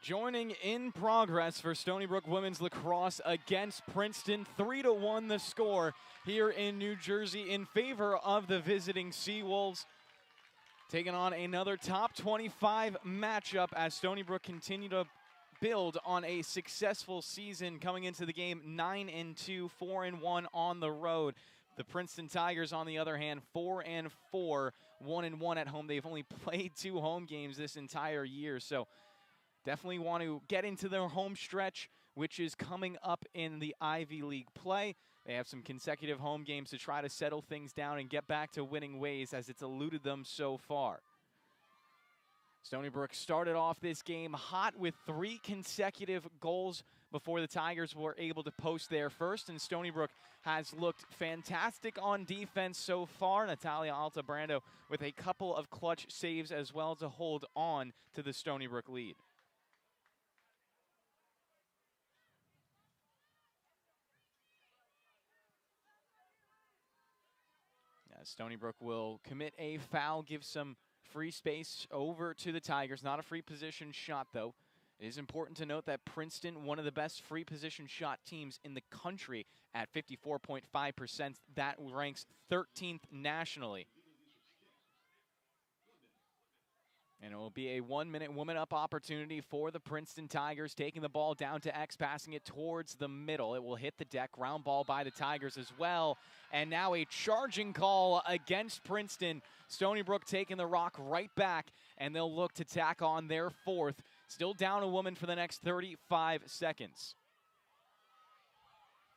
Joining in progress for Stony Brook women's lacrosse against Princeton, 3-1 the score here in New Jersey in favor of the visiting Seawolves. Taking on another top 25 matchup as Stony Brook continue to build on a successful season coming into the game 9-2, 4-1 on the road. The Princeton Tigers, on the other hand, 4-4, 1-1 at home. They've only played 2 home games this entire year, so definitely want to get into their home stretch, which is coming up in the Ivy League play. They have some consecutive home games to try to settle things down and get back to winning ways, as it's eluded them so far. Stony Brook started off this game hot with 3 consecutive goals before the Tigers were able to post their first, and Stony Brook has looked fantastic on defense so far. Natalia Altabrando with a couple of clutch saves as well to hold on to the Stony Brook lead. Stony Brook will commit a foul, give some free space over to the Tigers. Not a free position shot, though. It is important to note that Princeton, one of the best free position shot teams in the country at 54.5%. That ranks 13th nationally. And it will be a 1-minute woman-up opportunity for the Princeton Tigers, taking the ball down to X, passing it towards the middle. It will hit the deck, ground ball by the Tigers as well. And now a charging call against Princeton. Stony Brook taking the rock right back, and they'll look to tack on their 4th. Still down a woman for the next 35 seconds.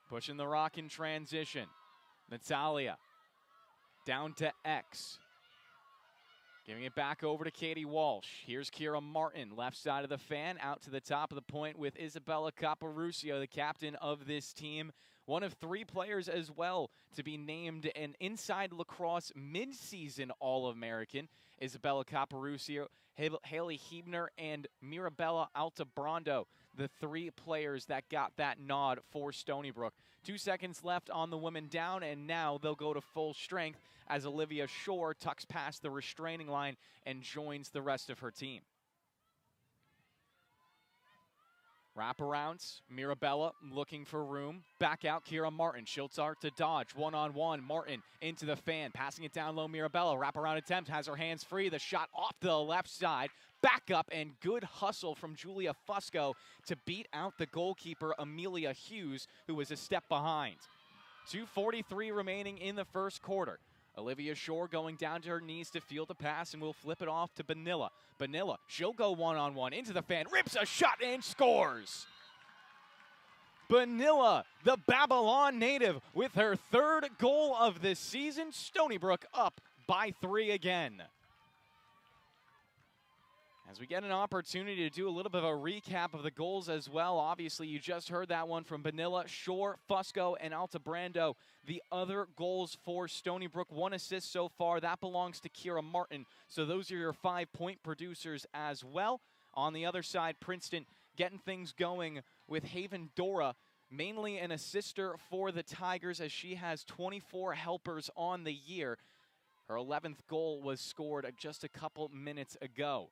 Pushing the rock in transition. Natalia down to X. Giving it back over to Katie Walsh. Here's Kira Martin, left side of the fan, out to the top of the point with Isabella Caporuscio, the captain of this team. One of 3 players as well to be named an Inside Lacrosse mid-season All-American. Isabella Caporuscio, Haley Hebner, and Mirabella Altabrando, the 3 players that got that nod for Stony Brook. 2 seconds left on the women down, and now they'll go to full strength as Olivia Shore tucks past the restraining line and joins the rest of her team. Wraparounds, Mirabella looking for room. Back out, Kira Martin. She'll start to dodge. One-on-one, Martin into the fan. Passing it down low, Mirabella. Wraparound attempt, has her hands free. The shot off the left side. Back up, and good hustle from Julia Fusco to beat out the goalkeeper, Amelia Hughes, who was a step behind. 2:43 remaining in the first quarter. Olivia Shore going down to her knees to field the pass, and will flip it off to Benilla. Benilla, she'll go one-on-one into the fan, rips a shot and scores. Benilla, the Babylon native, with her 3rd goal of this season. Stony Brook up by 3 again. As we get an opportunity to do a little bit of a recap of the goals as well. Obviously, you just heard that one from Benilla, Shore, Fusco, and Altabrando. The other goals for Stony Brook, 1 assist so far. That belongs to Kira Martin. So those are your 5-point producers as well. On the other side, Princeton getting things going with Haven Dora, mainly an assister for the Tigers, as she has 24 helpers on the year. Her 11th goal was scored just a couple minutes ago.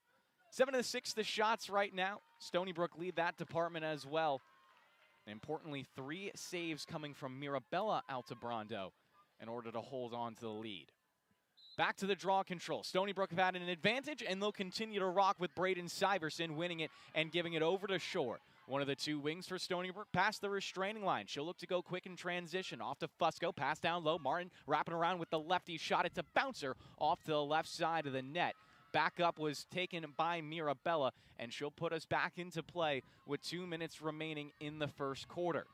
7-6 the shots right now. Stony Brook lead that department as well. And importantly, 3 saves coming from Mirabella Altabrando in order to hold on to the lead. Back to the draw control. Stony Brook have had an advantage, and they'll continue to rock with Braden Syverson winning it and giving it over to Shore. One of the 2 wings for Stony Brook past the restraining line. She'll look to go quick in transition. Off to Fusco, pass down low. Martin wrapping around with the lefty shot. It's a bouncer off to the left side of the net. Back up was taken by Mirabella, and she'll put us back into play with 2 minutes remaining in the first quarter.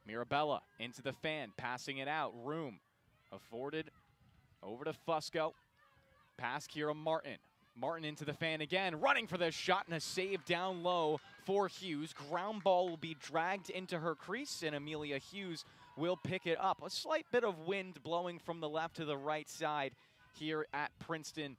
Mirabella into the fan, passing it out. Room afforded over to Fusco. Pass Kira Martin. Martin into the fan again, running for the shot, and a save down low for Hughes. Ground ball will be dragged into her crease, and Amelia Hughes will pick it up. A slight bit of wind blowing from the left to the right side here at Princeton.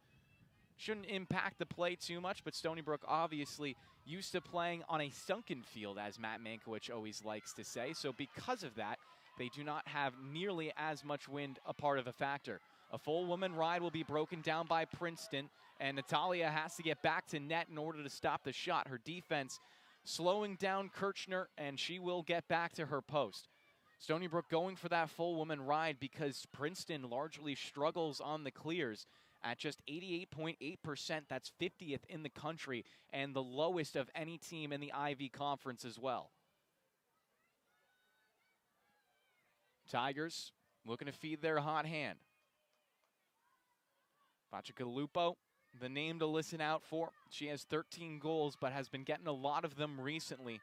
Shouldn't impact the play too much, but Stony Brook obviously used to playing on a sunken field, as Matt Mankiewicz always likes to say. So because of that, they do not have nearly as much wind a part of a factor. A full woman ride will be broken down by Princeton, and Natalia has to get back to net in order to stop the shot. Her defense slowing down Kirchner, and she will get back to her post. Stony Brook going for that full woman ride because Princeton largely struggles on the clears at just 88.8%. That's 50th in the country and the lowest of any team in the Ivy Conference as well. Tigers looking to feed their hot hand. Bacigalupo, the name to listen out for. She has 13 goals, but has been getting a lot of them recently.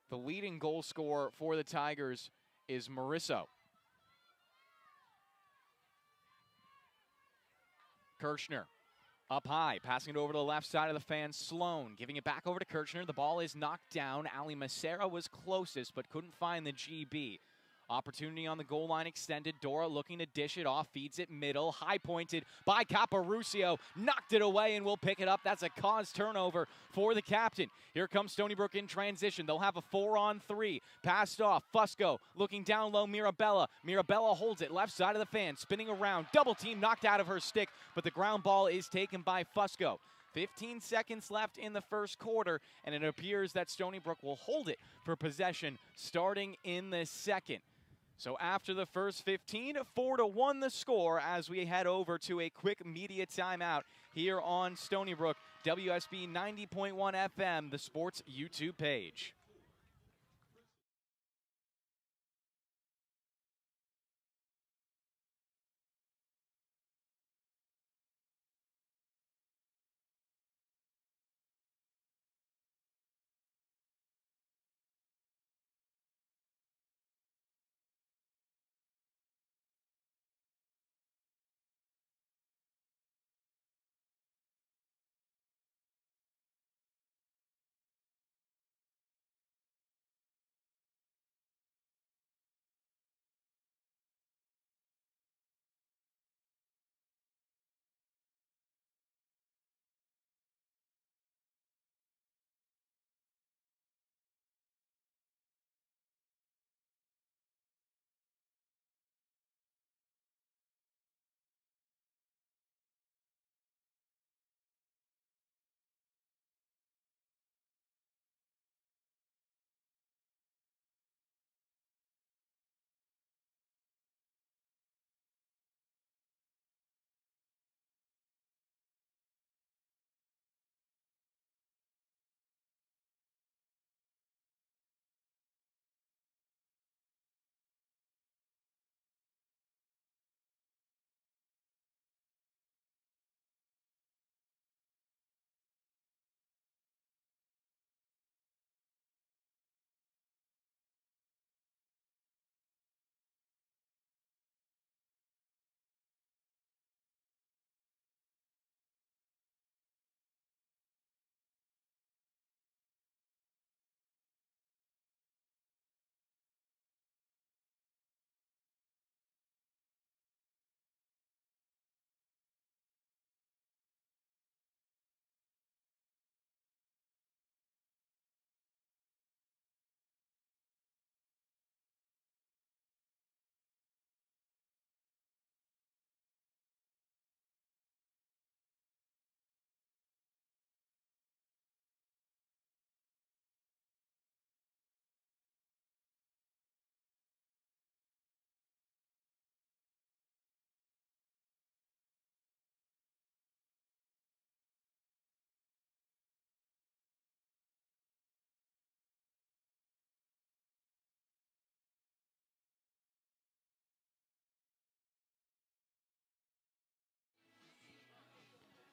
The leading goal scorer for the Tigers is Marisso. Kirchner up high, passing it over to the left side of the fan. Sloan giving it back over to Kirchner. The ball is knocked down. Ali Macera was closest, but couldn't find the GB. Opportunity on the goal line extended. Dora looking to dish it off, feeds it middle. High pointed by Caparucio. Knocked it away and will pick it up. That's a cause turnover for the captain. Here comes Stony Brook in transition. They'll have a 4-on-3. Passed off. Fusco looking down low. Mirabella. Mirabella holds it. Left side of the fan. Spinning around. Double team knocked out of her stick, but the ground ball is taken by Fusco. 15 seconds left in the first quarter, and it appears that Stony Brook will hold it for possession starting in the second. So after the first 15, 4-1 the score as we head over to a quick media timeout here on Stony Brook, WSB 90.1 FM, the sports YouTube page.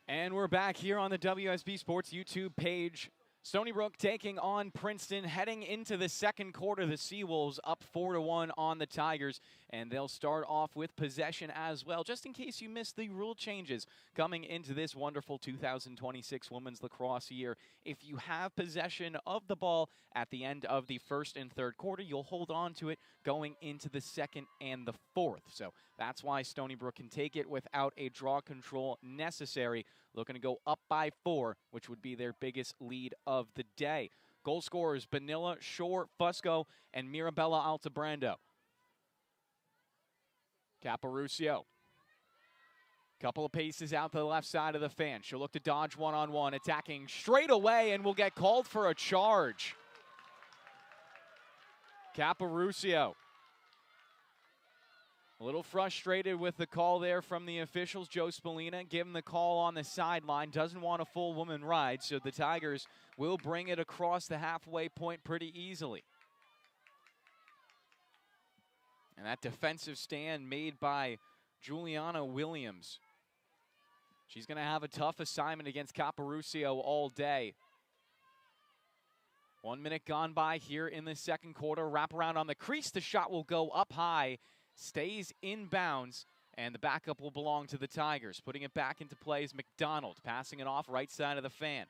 And we're back here on the WSB Sports YouTube page. Stony Brook taking on Princeton, heading into the second quarter. The Seawolves up 4-1 on the Tigers, and they'll start off with possession as well, just in case you missed the rule changes coming into this wonderful 2026 women's lacrosse year. If you have possession of the ball at the end of the first and third quarter, you'll hold on to it going into the second and the fourth. So that's why Stony Brook can take it without a draw control necessary. Looking to go up by 4, which would be their biggest lead of the day. Goal scorers, Benilla, Shore, Fusco, and Mirabella Altabrando. Caparucio Couple of paces out to the left side of the fan. She'll look to dodge one-on-one, attacking straight away, and will get called for a charge. Caporuscio. A little frustrated with the call there from the officials. Joe Spallina giving the call on the sideline. Doesn't want a full woman ride, so the Tigers will bring it across the halfway point pretty easily. And that defensive stand made by Juliana Williams. She's going to have a tough assignment against Caporuscio all day. 1 minute gone by here in the second quarter. Wrap around on the crease. The shot will go up high. Stays in bounds, and the backup will belong to the Tigers. Putting it back into play is McDonald, passing it off right side of the fan.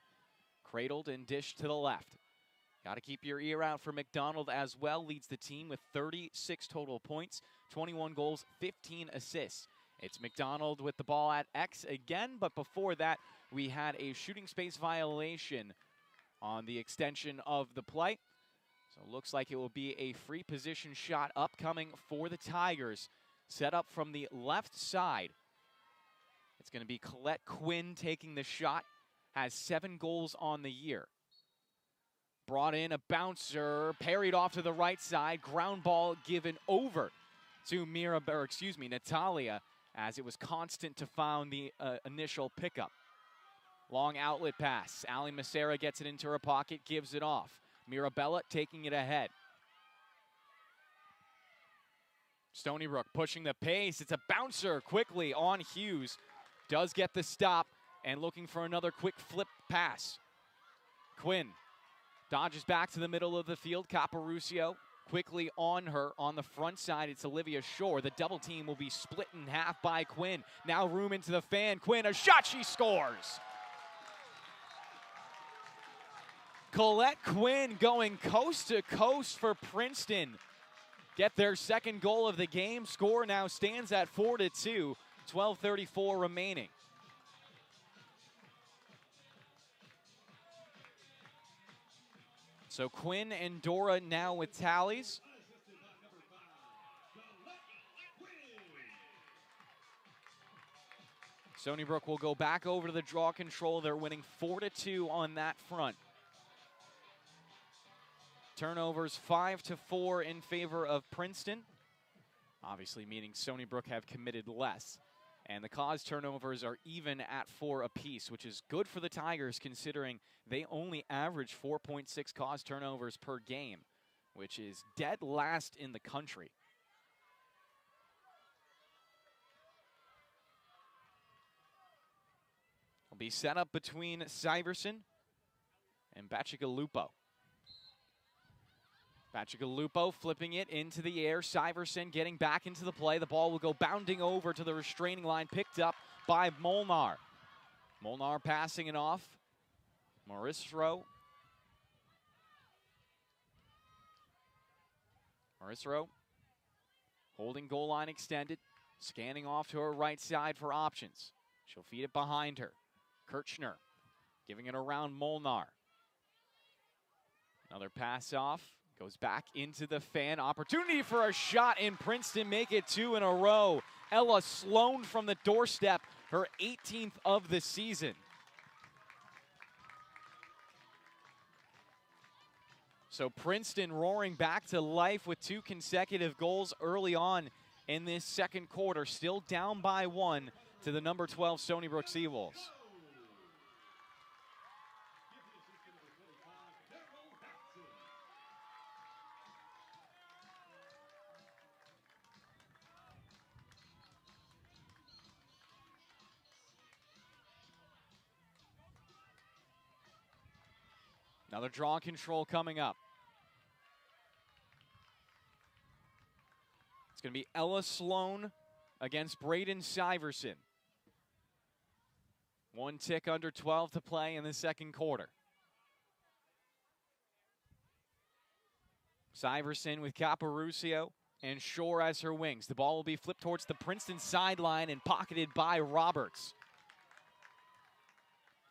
Cradled and dished to the left. Got to keep your ear out for McDonald as well. Leads the team with 36 total points, 21 goals, 15 assists. It's McDonald with the ball at X again, but before that, we had a shooting space violation on the extension of the play. So it looks like it will be a free position shot upcoming for the Tigers. Set up from the left side. It's going to be Colette Quinn taking the shot. Has 7 goals on the year. Brought in a bouncer, parried off to the right side. Ground ball given over to Natalia, as it was Constant to found the initial pickup. Long outlet pass. Ali Macera gets it into her pocket, gives it off. Mirabella taking it ahead. Stony Brook pushing the pace. It's a bouncer quickly on Hughes. Does get the stop and looking for another quick flip pass. Quinn dodges back to the middle of the field. Caporuscio quickly on her on the front side. It's Olivia Shore. The double team will be split in half by Quinn. Now room into the fan. Quinn, a shot, she scores. Colette Quinn going coast to coast for Princeton. Get their second goal of the game. Score now stands at 4-2. 12:34 remaining. So Quinn and Dora now with tallies. Stony Brook will go back over to the draw control. They're winning 4-2 on that front. Turnovers 5-4 in favor of Princeton. Obviously meaning Stony Brook have committed less. And the caused turnovers are even at 4 apiece, which is good for the Tigers considering they only average 4.6 caused turnovers per game, which is dead last in the country. Will be set up between Syverson and Bacigalupo. Bacigalupo flipping it into the air. Syverson getting back into the play. The ball will go bounding over to the restraining line, picked up by Molnar. Molnar passing it off. Marisro holding goal line extended. Scanning off to her right side for options. She'll feed it behind her. Kirchner giving it around Molnar. Another pass off. Goes back into the fan. Opportunity for a shot in Princeton. Make it 2 in a row. Ella Sloan from the doorstep. Her 18th of the season. So Princeton roaring back to life with 2 consecutive goals early on in this second quarter. Still down by 1 to the number 12 Stony Brook Seawolves. Another draw control coming up. It's going to be Ella Sloan against Braden Syverson. 1 tick under 12 to play in the second quarter. Syverson with Caporuscio and Shore as her wings. The ball will be flipped towards the Princeton sideline and pocketed by Roberts.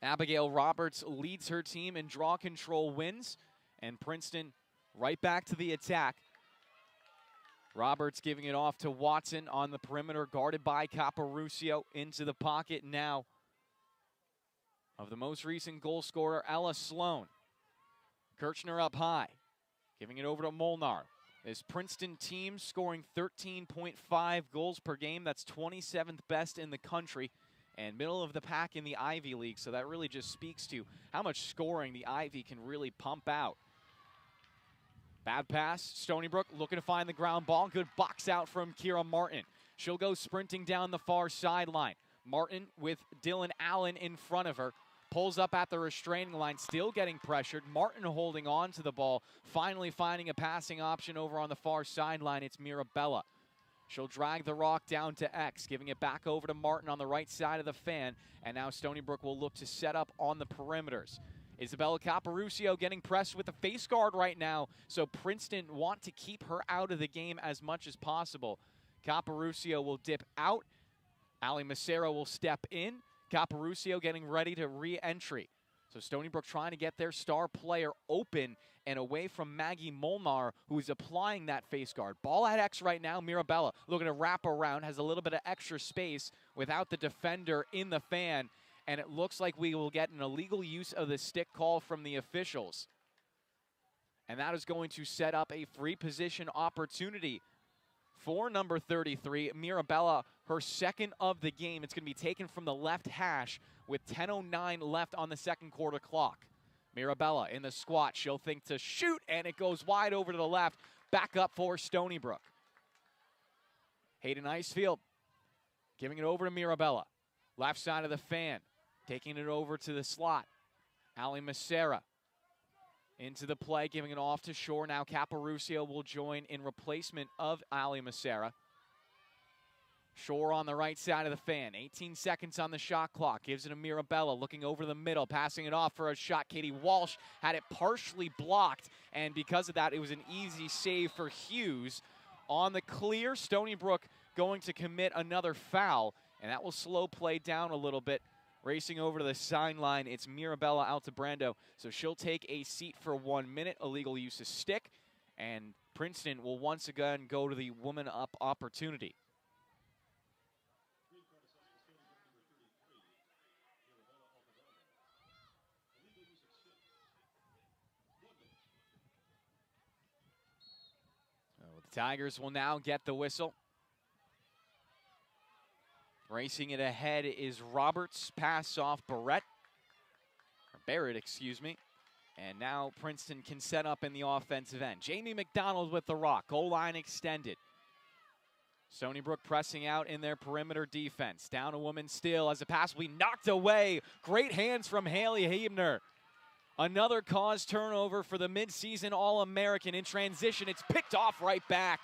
Abigail Roberts leads her team in draw control wins, and Princeton right back to the attack. Roberts giving it off to Watson on the perimeter, guarded by Caporuscio. Into the pocket now of the most recent goal scorer, Ella Sloan. Kirchner up high, giving it over to Molnar. This Princeton team scoring 13.5 goals per game. That's 27th best in the country and middle of the pack in the Ivy League. So that really just speaks to how much scoring the Ivy can really pump out. Bad pass, Stony Brook looking to find the ground ball. Good box out from Kira Martin. She'll go sprinting down the far sideline. Martin with Dylan Allen in front of her. Pulls up at the restraining line, still getting pressured. Martin holding on to the ball, finally finding a passing option over on the far sideline. It's Mirabella. She'll drag the rock down to X, giving it back over to Martin on the right side of the fan. And now Stony Brook will look to set up on the perimeters. Isabella Caporuscio getting pressed with the face guard right now, so Princeton want to keep her out of the game as much as possible. Caporuscio will dip out. Ali Macero will step in. Caporuscio getting ready to re-entry. So Stony Brook trying to get their star player open and away from Maggie Molnar, who is applying that face guard. Ball at X right now. Mirabella looking to wrap around, has a little bit of extra space without the defender in the fan. And it looks like we will get an illegal use of the stick call from the officials. And that is going to set up a free position opportunity for number 33, Mirabella, her second of the game. It's going to be taken from the left hash with 10:09 left on the second quarter clock. Mirabella in the squat. She'll think to shoot, and it goes wide over to the left. Back up for Stony Brook. Hayden Icefield giving it over to Mirabella. Left side of the fan. Taking it over to the slot. Ali Macera into the play, giving it off to Shore. Now Caporuscio will join in replacement of Ali Macera. Shore on the right side of the fan. 18 seconds on the shot clock. Gives it to Mirabella, looking over the middle, passing it off for a shot. Katie Walsh had it partially blocked, and because of that, it was an easy save for Hughes. On the clear, Stony Brook going to commit another foul, and that will slow play down a little bit. Racing over to the sideline, it's Mirabella Altabrando. So she'll take a seat for 1 minute, illegal use of stick, and Princeton will once again go to the woman up opportunity. So the Tigers will now get the whistle. Racing it ahead is Roberts, pass off Barrett, excuse me. And now Princeton can set up in the offensive end. Jamie McDonald with the rock, goal line extended. Stony Brook pressing out in their perimeter defense. Down a woman still as a pass will be knocked away. Great hands from Haley Hebner. Another cause turnover for the midseason All-American. In transition, it's picked off right back.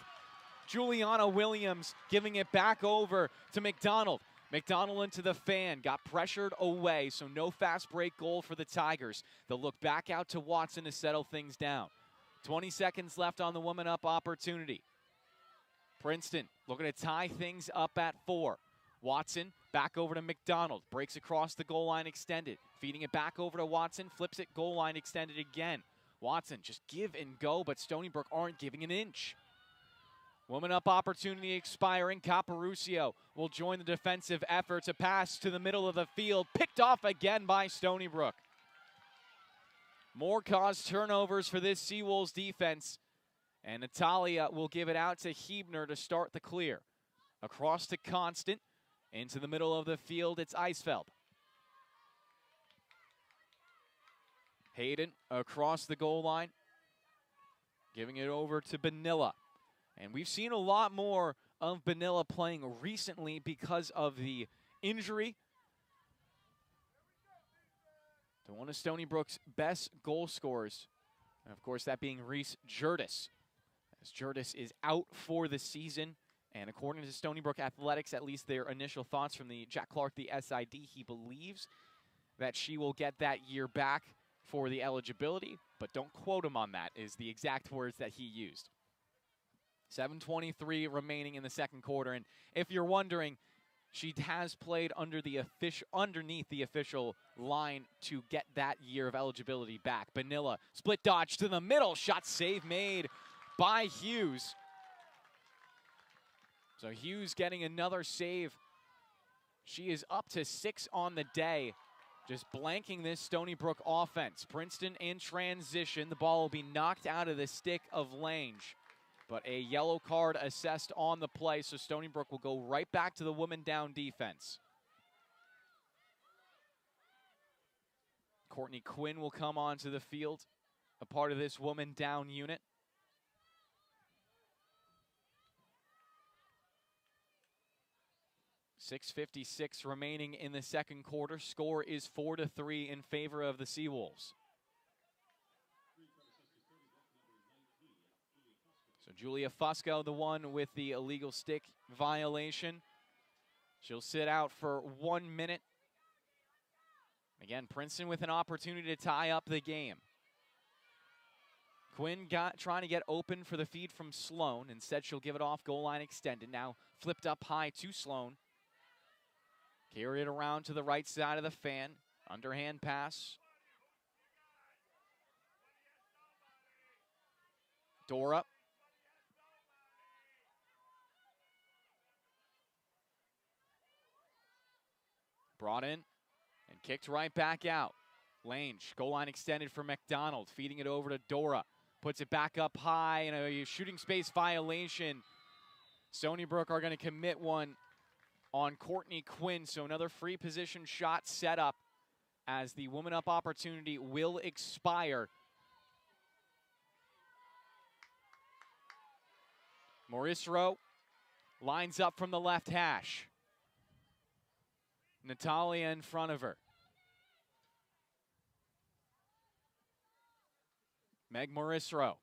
Juliana Williams giving it back over to McDonald. McDonald into the fan, got pressured away, so no fast break goal for the Tigers. They'll look back out to Watson to settle things down. 20 seconds left on the woman up opportunity. Princeton looking to tie things up at 4. Watson back over to McDonald, breaks across the goal line extended. Feeding it back over to Watson, flips it goal line extended again. Watson just give and go, but Stony Brook aren't giving an inch. Woman up opportunity expiring. Caporuscio will join the defensive effort to pass to the middle of the field. Picked off again by Stony Brook. More cause turnovers for this Seawolves defense. And Natalia will give it out to Hebner to start the clear. Across to Constant. Into the middle of the field, it's Eisfeld. Hayden across the goal line. Giving it over to Benilla. And we've seen a lot more of Benilla playing recently because of the injury to one of Stony Brook's best goal scorers. And of course, that being Reese Jurtis. As Jurtis is out for the season. And according to Stony Brook Athletics, at least their initial thoughts from the Jack Clark, the SID, he believes that she will get that year back for the eligibility. But don't quote him on that, is the exact words that he used. 7:23 remaining in the second quarter, and if you're wondering, she has played underneath the official line to get that year of eligibility back. Benilla, split dodge to the middle, shot save made by Hughes. So Hughes getting another save. She is up to 6 on the day, just blanking this Stony Brook offense. Princeton in transition. The ball will be knocked out of the stick of Lange, but a yellow card assessed on the play, so Stony Brook will go right back to the woman down defense. Courtney Quinn will come onto the field, a part of this woman down unit. .656 remaining in the second quarter. Score is 4-3 in favor of the Seawolves. So Julia Fusco, the one with the illegal stick violation. She'll sit out for 1 minute. Again, Princeton with an opportunity to tie up the game. Quinn trying to get open for the feed from Sloan. Instead, she'll give it off, goal line extended. Now flipped up high to Sloan. Carry it around to the right side of the fan. Underhand pass. Dora. Brought in and kicked right back out. Lange, goal line extended for McDonald. Feeding it over to Dora. Puts it back up high in a shooting space violation. Stony Brook are going to commit one on Courtney Quinn, so another free position shot set up as the woman up opportunity will expire. Mauricio lines up from the left hash. Natalia in front of her. Meg Mauricio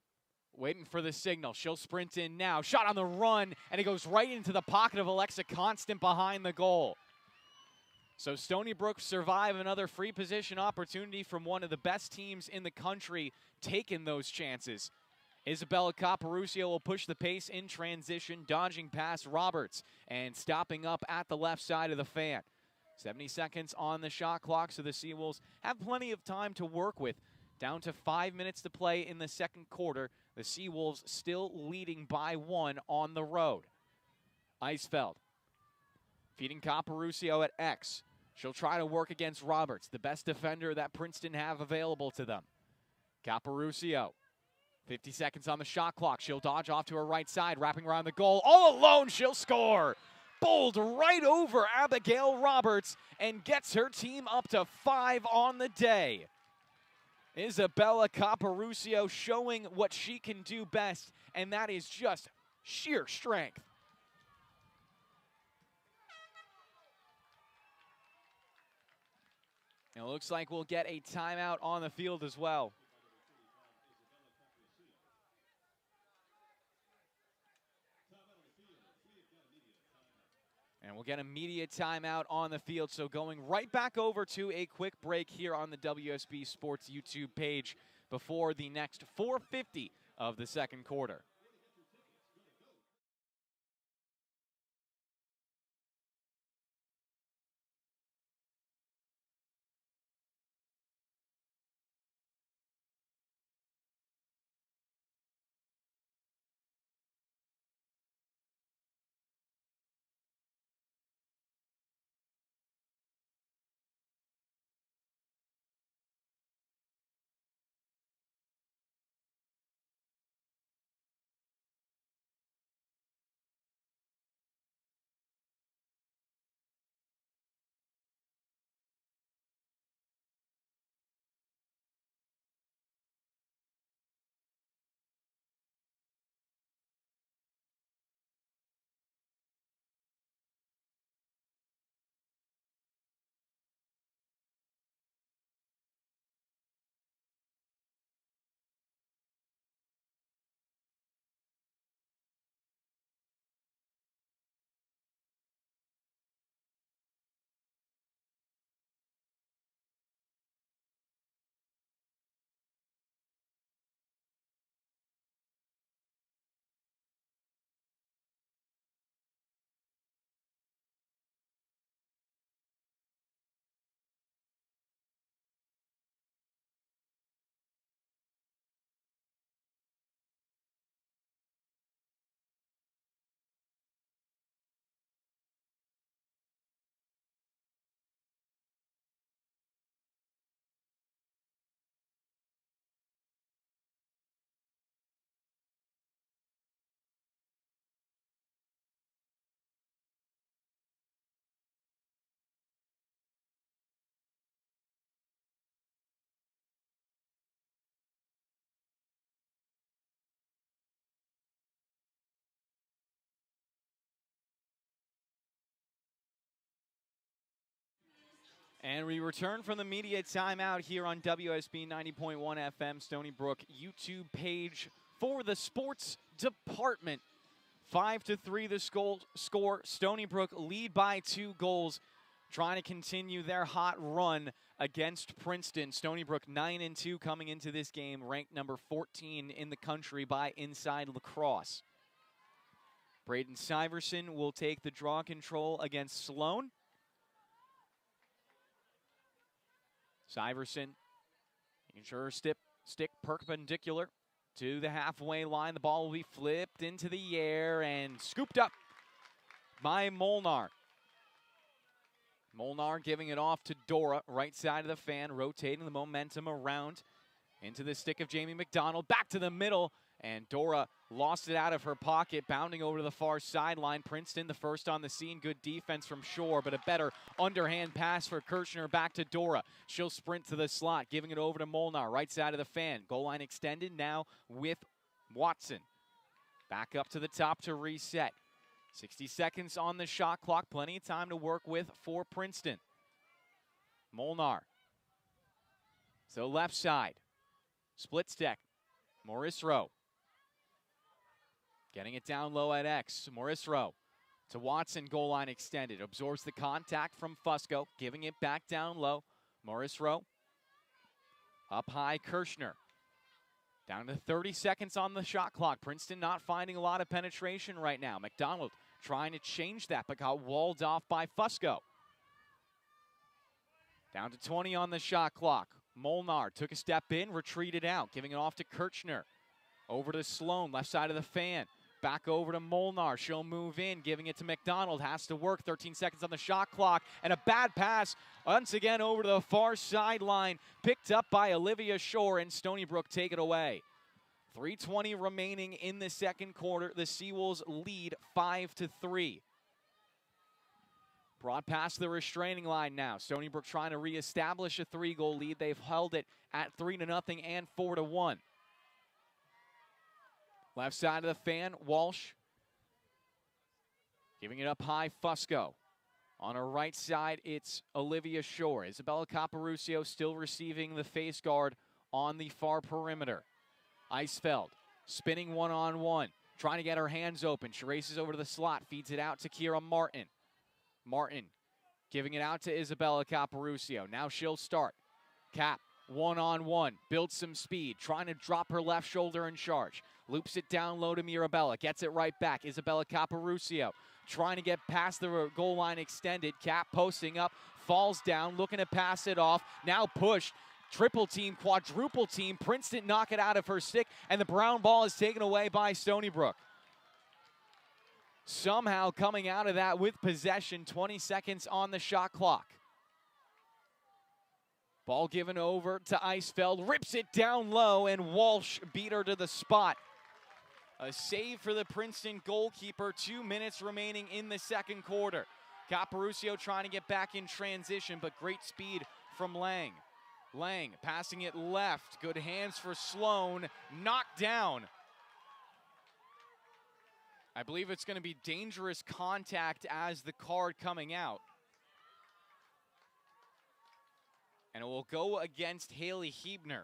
waiting for the signal. She'll sprint in now. Shot on the run, and it goes right into the pocket of Alexa Constant behind the goal. So Stony Brook survive another free position opportunity from one of the best teams in the country, taking those chances. Isabella Caparucio will push the pace in transition, dodging past Roberts and stopping up at the left side of the fan. 70 seconds on the shot clock, so the Seawolves have plenty of time to work with. Down to 5 minutes to play in the second quarter. The Seawolves still leading by 1 on the road. Eisfeld feeding Caparucio at X. She'll try to work against Roberts, the best defender that Princeton have available to them. Caparucio, 50 seconds on the shot clock. She'll dodge off to her right side, wrapping around the goal. All alone, she'll score. Bowled right over Abigail Roberts and gets her team up to 5 on the day. Isabella Caparucio showing what she can do best, and that is just sheer strength. And it looks like we'll get a timeout on the field as well. And we'll get a media timeout on the field. So going right back over to a quick break here on the WUSB Sports YouTube page before the next 4:50 of the second quarter. And we return from the media timeout here on WSB 90.1 FM, Stony Brook YouTube page for the sports department. 5-3 the score. Stony Brook lead by 2 goals, trying to continue their hot run against Princeton. Stony Brook 9-2 coming into this game, ranked number 14 in the country by Inside Lacrosse. Braden Syverson will take the draw control against Sloan. Syverson making sure her stick perpendicular to the halfway line. The ball will be flipped into the air and scooped up by Molnar. Molnar giving it off to Dora, right side of the fan, rotating the momentum around into the stick of Jamie McDonald. Back to the middle, and Dora lost it out of her pocket, bounding over to the far sideline. Princeton, the first on the scene. Good defense from Shore, but a better underhand pass for Kirchner. Back to Dora. She'll sprint to the slot, giving it over to Molnar, right side of the fan. Goal line extended now with Watson. Back up to the top to reset. 60 seconds on the shot clock. Plenty of time to work with for Princeton. Molnar. So left side. Split stack. Morisro. Getting it down low at X. Morisro to Watson, goal line extended. Absorbs the contact from Fusco, giving it back down low. Morisro. Up high, Kirchner. Down to 30 seconds on the shot clock. Princeton not finding a lot of penetration right now. McDonald trying to change that, but got walled off by Fusco. Down to 20 on the shot clock. Molnar took a step in, retreated out, giving it off to Kirchner. Over to Sloan, left side of the fan. Back over to Molnar. She'll move in, giving it to McDonald. Has to work. 13 seconds on the shot clock. And a bad pass once again over to the far sideline. Picked up by Olivia Shore, and Stony Brook take it away. 3:20 remaining in the second quarter. The Seawolves lead 5-3. Brought past the restraining line now. Stony Brook trying to reestablish a 3-goal lead. They've held it at 3-0 and 4-1. Left side of the fan, Walsh. Giving it up high, Fusco. On her right side, it's Olivia Shore. Isabella Caparucio still receiving the face guard on the far perimeter. Eisfeld spinning one-on-one, trying to get her hands open. She races over to the slot, feeds it out to Kira Martin. Martin giving it out to Isabella Caparucio. Now she'll start. Cap, one-on-one, builds some speed, trying to drop her left shoulder in charge. Loops it down low to Mirabella, gets it right back. Isabella Caparucio trying to get past the goal line extended. Cap posting up, falls down, looking to pass it off. Now pushed, triple team, quadruple team. Princeton knock it out of her stick, and the brown ball is taken away by Stony Brook. Somehow coming out of that with possession, 20 seconds on the shot clock. Ball given over to Eisfeld, rips it down low, and Walsh beat her to the spot. A save for the Princeton goalkeeper. 2 minutes remaining in the second quarter. Caparucio trying to get back in transition, but great speed from Lang. Lang passing it left. Good hands for Sloan. Knocked down. I believe it's going to be dangerous contact as the card coming out. And it will go against Haley Hebner.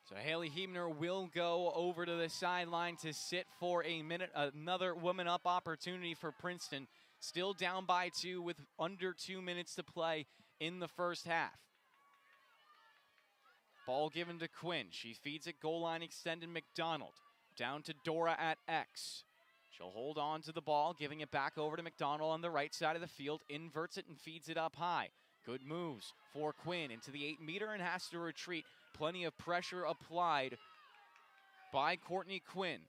So Haley Hebner will go over to the sideline to sit for a minute. Another woman up opportunity for Princeton. Still down by 2 with under 2 minutes to play in the first half. Ball given to Quinn. She feeds it goal line extended McDonald. Down to Dora at X. She'll hold on to the ball, giving it back over to McDonald on the right side of the field. Inverts it and feeds it up high. Good moves for Quinn into the 8-meter and has to retreat. Plenty of pressure applied by Courtney Quinn.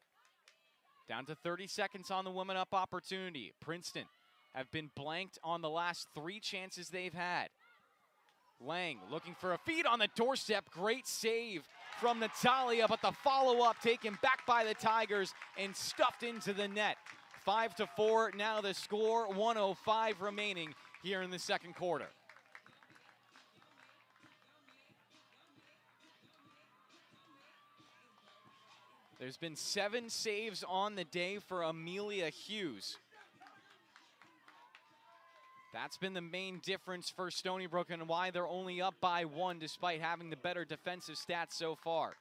Down to 30 seconds on the woman up opportunity. Princeton have been blanked on the last 3 chances they've had. Lang looking for a feed on the doorstep. Great save from Natalia, but the follow-up taken back by the Tigers and stuffed into the net. 5-4 now the score, 1:05 remaining here in the second quarter. There's been 7 saves on the day for Amelia Hughes. That's been the main difference for Stony Brook and why they're only up by 1 despite having the better defensive stats so far.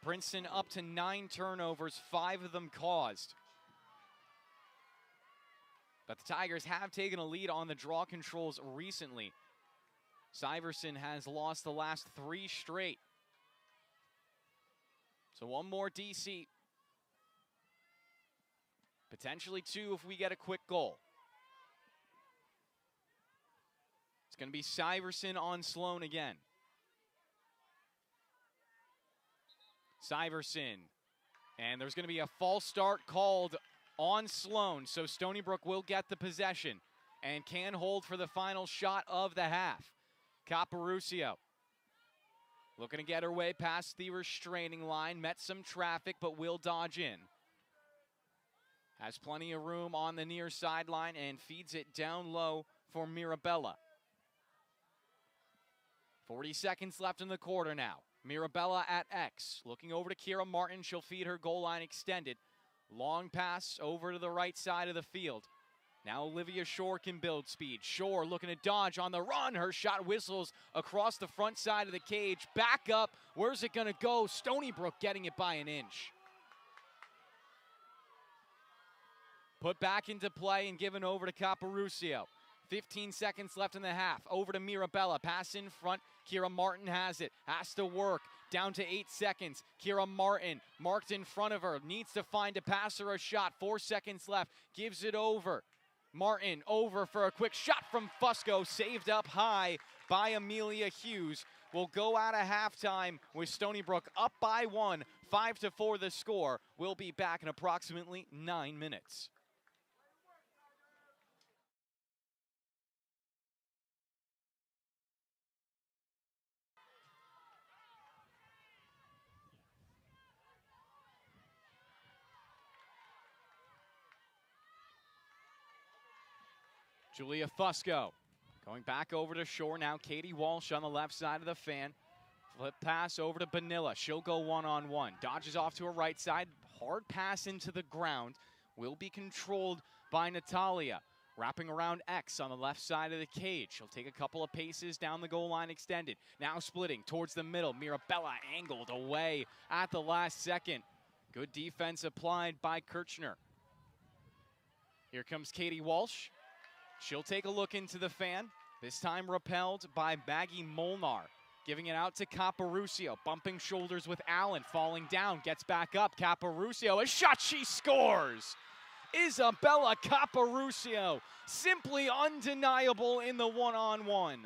Princeton up to 9 turnovers, 5 of them caused. But the Tigers have taken a lead on the draw controls recently. Syverson has lost the last 3 straight. So 1 more DC. Potentially 2 if we get a quick goal. It's going to be Syverson on Sloan again. Syverson. And there's going to be a false start called on Sloan. So Stony Brook will get the possession and can hold for the final shot of the half. Caparucio looking to get her way past the restraining line. Met some traffic, but will dodge in. Has plenty of room on the near sideline and feeds it down low for Mirabella. 40 seconds left in the quarter now. Mirabella at X. Looking over to Kira Martin. She'll feed her goal line extended. Long pass over to the right side of the field. Now Olivia Shore can build speed. Shore looking to dodge on the run. Her shot whistles across the front side of the cage. Back up. Where's it going to go? Stony Brook getting it by an inch. Put back into play and given over to Caparucio. 15 seconds left in the half. Over to Mirabella. Pass in front. Kira Martin has it. Has to work. Down to 8 seconds. Kira Martin marked in front of her. Needs to find a pass or a shot. 4 seconds left. Gives it over. Martin over for a quick shot from Fusco. Saved up high by Amelia Hughes. We'll go out of halftime with Stony Brook up by 1. 5-4 the score. We'll be back in approximately 9 minutes. Julia Fusco going back over to Shore now. Katie Walsh on the left side of the fan. Flip pass over to Benilla. She'll go one-on-one. Dodges off to her right side. Hard pass into the ground. Will be controlled by Natalia. Wrapping around X on the left side of the cage. She'll take a couple of paces down the goal line extended. Now splitting towards the middle. Mirabella angled away at the last second. Good defense applied by Kirchner. Here comes Katie Walsh. She'll take a look into the fan. This time repelled by Maggie Molnar. Giving it out to Caparucio. Bumping shoulders with Allen. Falling down. Gets back up. Caparucio. A shot. She scores. Isabella Caparucio. Simply undeniable in the one-on-one.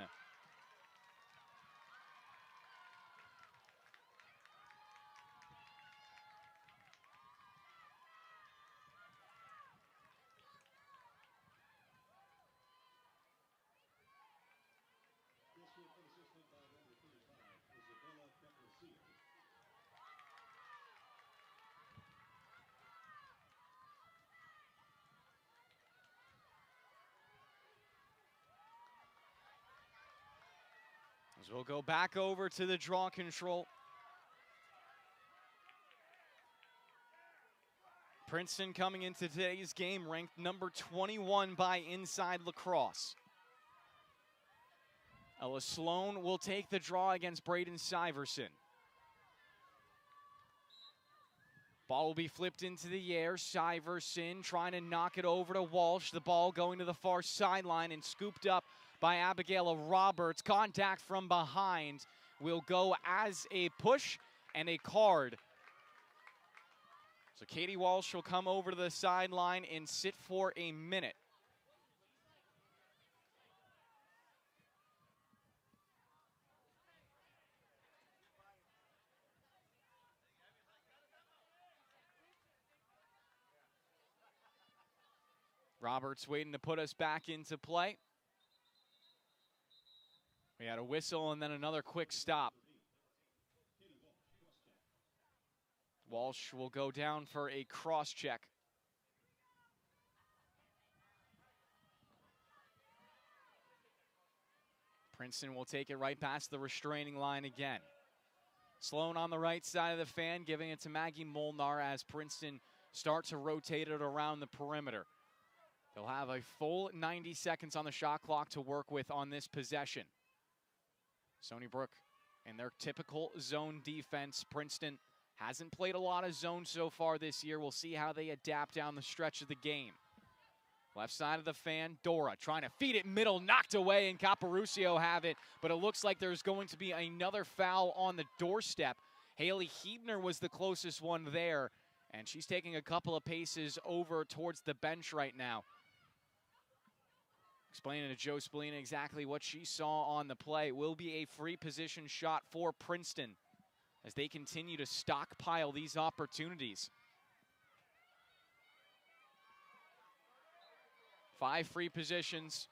As we'll go back over to the draw control. Princeton coming into today's game ranked number 21 by Inside Lacrosse. Ella Sloan will take the draw against Braden Syverson. Ball will be flipped into the air. Syverson trying to knock it over to Walsh. The ball going to the far sideline and scooped up by Abigail Roberts. Contact from behind will go as a push and a card. So Katie Walsh will come over to the sideline and sit for a minute. Roberts waiting to put us back into play. We had a whistle and then another quick stop. Walsh will go down for a cross check. Princeton will take it right past the restraining line again. Sloan on the right side of the fan, giving it to Maggie Molnar as Princeton start to rotate it around the perimeter. They'll have a full 90 seconds on the shot clock to work with on this possession. Stony Brook in their typical zone defense. Princeton hasn't played a lot of zone so far this year. We'll see how they adapt down the stretch of the game. Left side of the fan, Dora trying to feed it middle, knocked away, and Caparucio have it. But it looks like there's going to be another foul on the doorstep. Haley Hebner was the closest one there, and she's taking a couple of paces over towards the bench right now. Explaining to Joe Spallina exactly what she saw on the play. It will be a free position shot for Princeton as they continue to stockpile these opportunities. 5 free positions,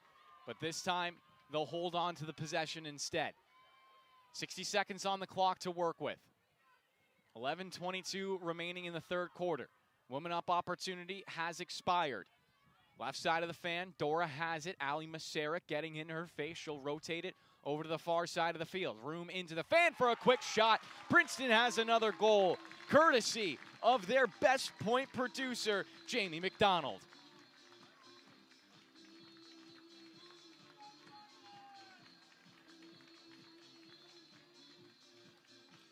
but this time they'll hold on to the possession instead. 60 seconds on the clock to work with. 11:22 remaining in the third quarter. Woman up opportunity has expired. Left side of the fan, Dora has it. Ali Maseric getting in her face. She'll rotate it over to the far side of the field. Room into the fan for a quick shot. Princeton has another goal, courtesy of their best point producer, Jamie McDonald.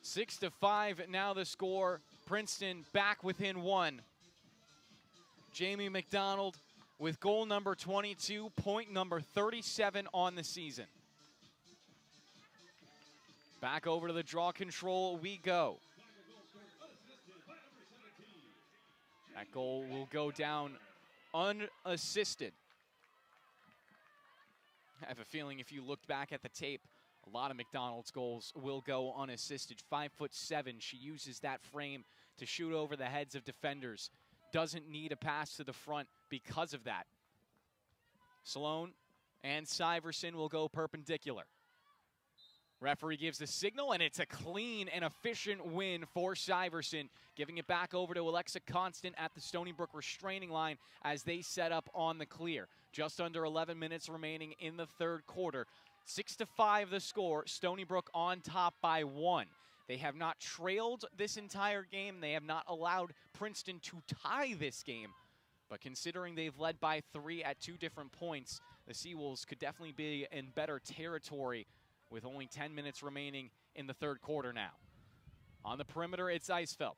Six to 5 now the score. Princeton back within 1. Jamie McDonald with goal number 22, point number 37 on the season. Back over to the draw control we go. That goal will go down unassisted. I have a feeling if you looked back at the tape, a lot of McDonald's goals will go unassisted. 5'7", she uses that frame to shoot over the heads of defenders. Doesn't need a pass to the front because of that. Sloan and Syverson will go perpendicular. Referee gives the signal, and it's a clean and efficient win for Syverson, giving it back over to Alexa Constant at the Stony Brook restraining line as they set up on the clear. Just under 11 minutes remaining in the third quarter. 6 to 5 the score. Stony Brook on top by 1. They have not trailed this entire game. They have not allowed Princeton to tie this game. But considering they've led by 3 at 2 different points, the Seawolves could definitely be in better territory with only 10 minutes remaining in the third quarter now. On the perimeter, it's Eisfeld.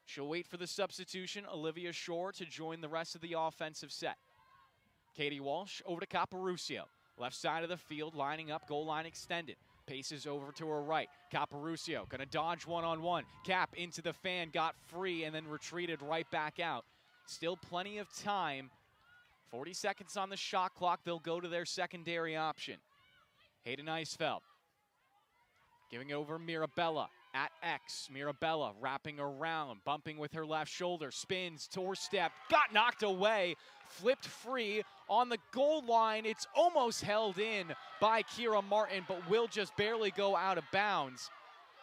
She'll wait for the substitution, Olivia Shore, to join the rest of the offensive set. Katie Walsh over to Caparucio. Left side of the field, lining up, goal line extended. Paces over to her right. Caparucio gonna dodge one-on-one. Cap into the fan, got free, and then retreated right back out. Still plenty of time. 40 seconds on the shot clock. They'll go to their secondary option. Hayden Eisfeld giving it over Mirabella at X. Mirabella wrapping around, bumping with her left shoulder, spins, toe step, got knocked away, flipped free on the goal line. It's almost held in by Kira Martin, but will just barely go out of bounds.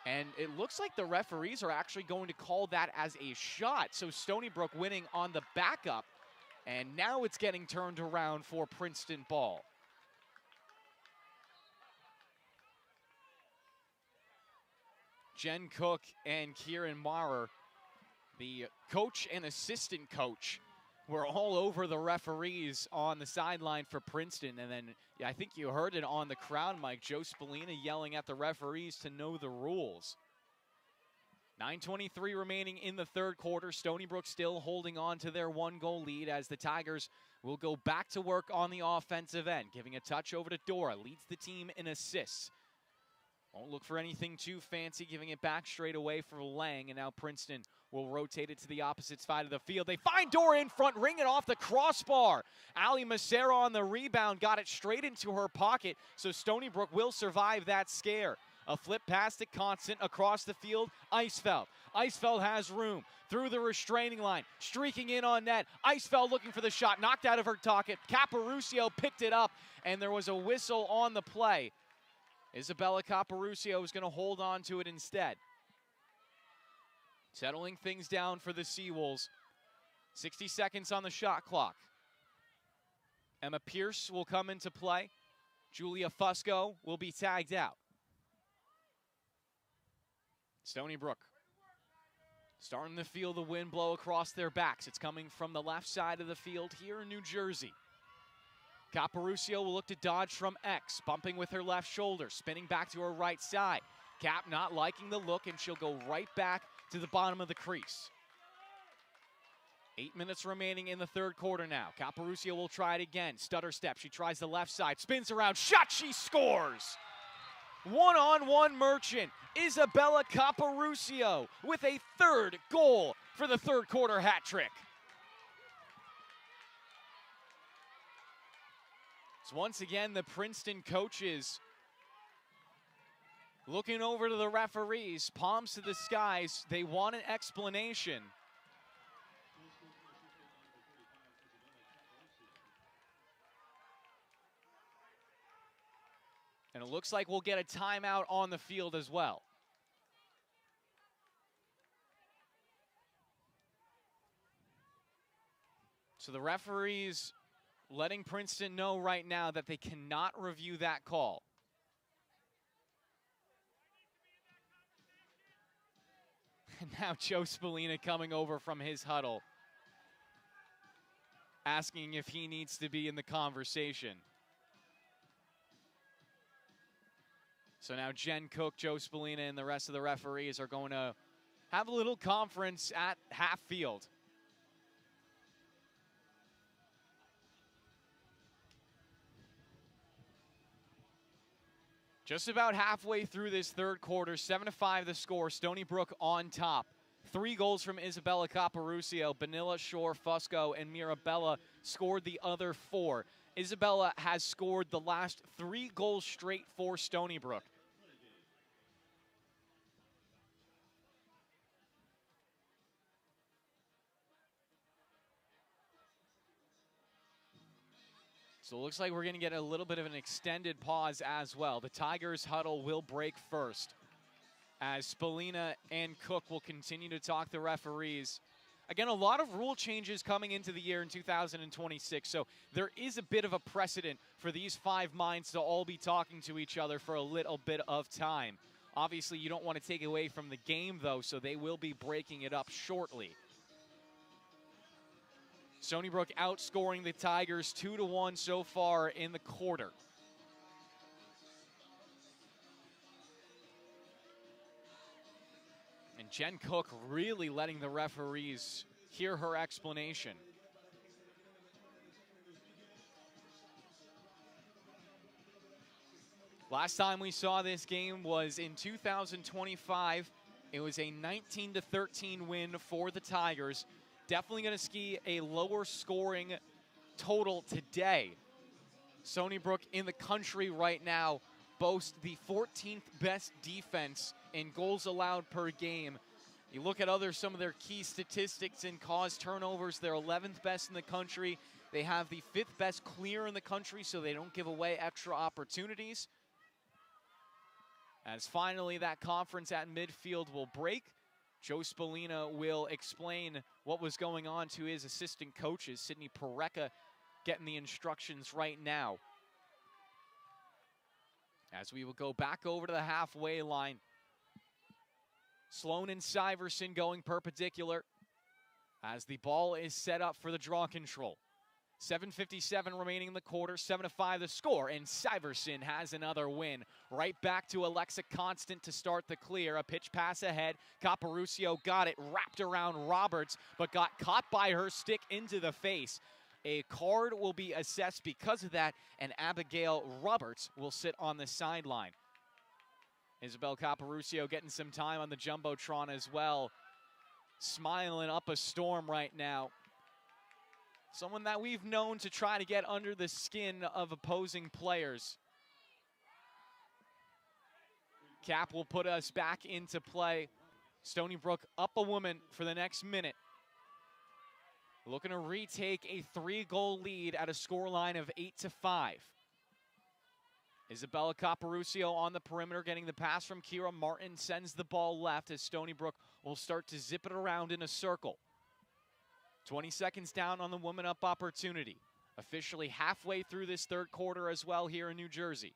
And it looks like the referees are actually going to call that as a shot. So Stony Brook winning on the backup, and now it's getting turned around for Princeton ball. Jen Cook and Kieran Maurer, the coach and assistant coach, were all over the referees on the sideline for Princeton. And then I think you heard it on the crowd mic, Joe Spallina yelling at the referees to know the rules. 9:23 remaining in the third quarter. Stony Brook still holding on to their 1-goal lead as the Tigers will go back to work on the offensive end. Giving a touch over to Dora, leads the team in assists. Won't look for anything too fancy, giving it back straight away for Lang, and now Princeton will rotate it to the opposite side of the field. They find Dora in front, ring it off the crossbar. Ali Macera on the rebound, got it straight into her pocket, so Stony Brook will survive that scare. A flip pass to Constant across the field, Eisfeld. Eisfeld has room through the restraining line, streaking in on net. Eisfeld looking for the shot, knocked out of her target. Caparucio picked it up, and there was a whistle on the play. Isabella Caparucio is going to hold on to it instead. Settling things down for the Seawolves. 60 seconds on the shot clock. Emma Pierce will come into play. Julia Fusco will be tagged out. Stony Brook starting to feel the wind blow across their backs. It's coming from the left side of the field here in New Jersey. Caparucio will look to dodge from X, bumping with her left shoulder, spinning back to her right side. Cap not liking the look, and she'll go right back to the bottom of the crease. 8 minutes remaining in the third quarter now. Caparucio will try it again. Stutter step. She tries the left side. Spins around. Shot. She scores. One-on-one Merchant. Isabella Caparucio with a third goal for the third quarter hat trick. So once again, the Princeton coaches looking over to the referees, palms to the skies. They want an explanation. And it looks like we'll get a timeout on the field as well. So the referees letting Princeton know right now that they cannot review that call. And now Joe Spallina coming over from his huddle, asking if he needs to be in the conversation. So now Jen Cook, Joe Spallina, and the rest of the referees are going to have a little conference at half field. Just about halfway through this third quarter, 7-5 the score. Stony Brook on top. 3 goals from Isabella Caparucio. Benilla, Shore, Fusco, and Mirabella scored the other 4. Isabella has scored the last 3 goals straight for Stony Brook. So it looks like we're going to get a little bit of an extended pause as well. The Tigers huddle will break first, as Spallina and Cook will continue to talk the referees. Again, a lot of rule changes coming into the year in 2026, so there is a bit of a precedent for these 5 minds to all be talking to each other for a little bit of time. Obviously, you don't want to take away from the game, though, so they will be breaking it up shortly. Stony Brook outscoring the Tigers 2-1 so far in the quarter. And Jen Cook really letting the referees hear her explanation. Last time we saw this game was in 2025. It was a 19-13 win for the Tigers. Definitely going to ski a lower scoring total today. Stony Brook in the country right now boasts the 14th best defense in goals allowed per game. You look at some of their key statistics in caused turnovers, they're 11th best in the country. They have the 5th best clear in the country, so they don't give away extra opportunities. As finally that conference at midfield will break, Joe Spallina will explain what was going on to his assistant coaches. Sydney Pareca getting the instructions right now. As we will go back over to the halfway line. Sloan and Syverson going perpendicular as the ball is set up for the draw control. 7:57 remaining in the quarter, 7-5 the score, and Syverson has another win. Right back to Alexa Constant to start the clear. A pitch pass ahead. Caparucio got it wrapped around Roberts, but got caught by her stick into the face. A card will be assessed because of that, and Abigail Roberts will sit on the sideline. Isabel Caparucio getting some time on the Jumbotron as well. Smiling up a storm right now. Someone that we've known to try to get under the skin of opposing players. Cap will put us back into play. Stony Brook up a woman for the next minute. Looking to retake a 3-goal lead at a scoreline of 8-5. Isabella Caporuscio on the perimeter, getting the pass from Kira Martin, sends the ball left as Stony Brook will start to zip it around in a circle. 20 seconds down on the woman up opportunity. Officially halfway through this third quarter as well here in New Jersey.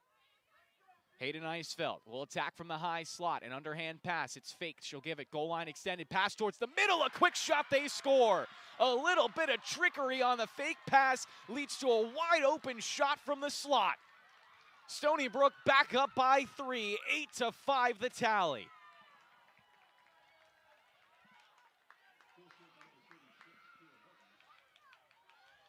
Hayden Eisfeld will attack from the high slot. An underhand pass. It's faked. She'll give it. Goal line extended. Pass towards the middle. A quick shot. They score. A little bit of trickery on the fake pass leads to a wide open shot from the slot. Stony Brook back up by 3. 8-5 the tally.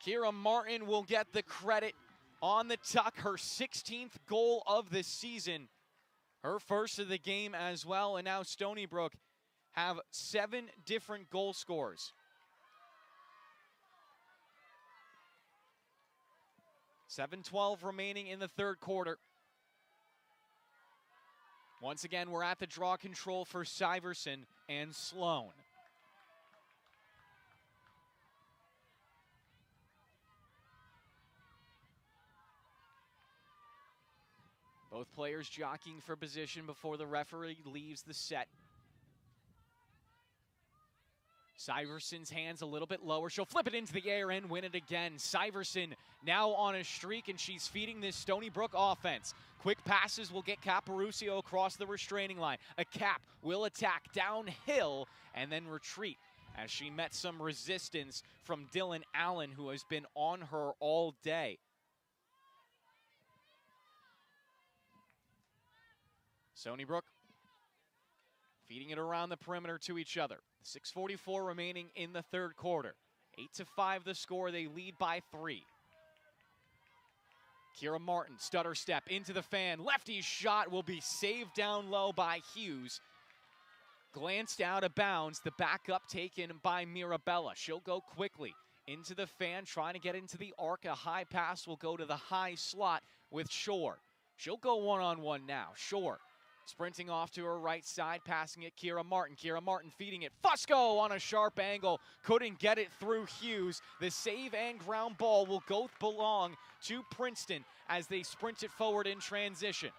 Kira Martin will get the credit on the tuck, her 16th goal of the season, her first of the game as well, and now Stony Brook have 7 different goal scorers. 7:12 remaining in the third quarter. Once again, we're at the draw control for Syverson and Sloan. Both players jockeying for position before the referee leaves the set. Syverson's hands a little bit lower. She'll flip it into the air and win it again. Syverson now on a streak, and she's feeding this Stony Brook offense. Quick passes will get Caporuscio across the restraining line. A Cap will attack downhill and then retreat as she met some resistance from Dylan Allen, who has been on her all day. Stony Brook feeding it around the perimeter to each other. 6:44 remaining in the third quarter. 8-5 the score. They lead by 3. Kira Martin, stutter step into the fan. Lefty shot will be saved down low by Hughes. Glanced out of bounds. The backup taken by Mirabella. She'll go quickly into the fan, trying to get into the arc. A high pass will go to the high slot with Shore. She'll go one-on-one now. Shore sprinting off to her right side, passing it Kira Martin. Kira Martin feeding it. Fusco on a sharp angle. Couldn't get it through Hughes. The save and ground ball will both belong to Princeton as they sprint it forward in transition.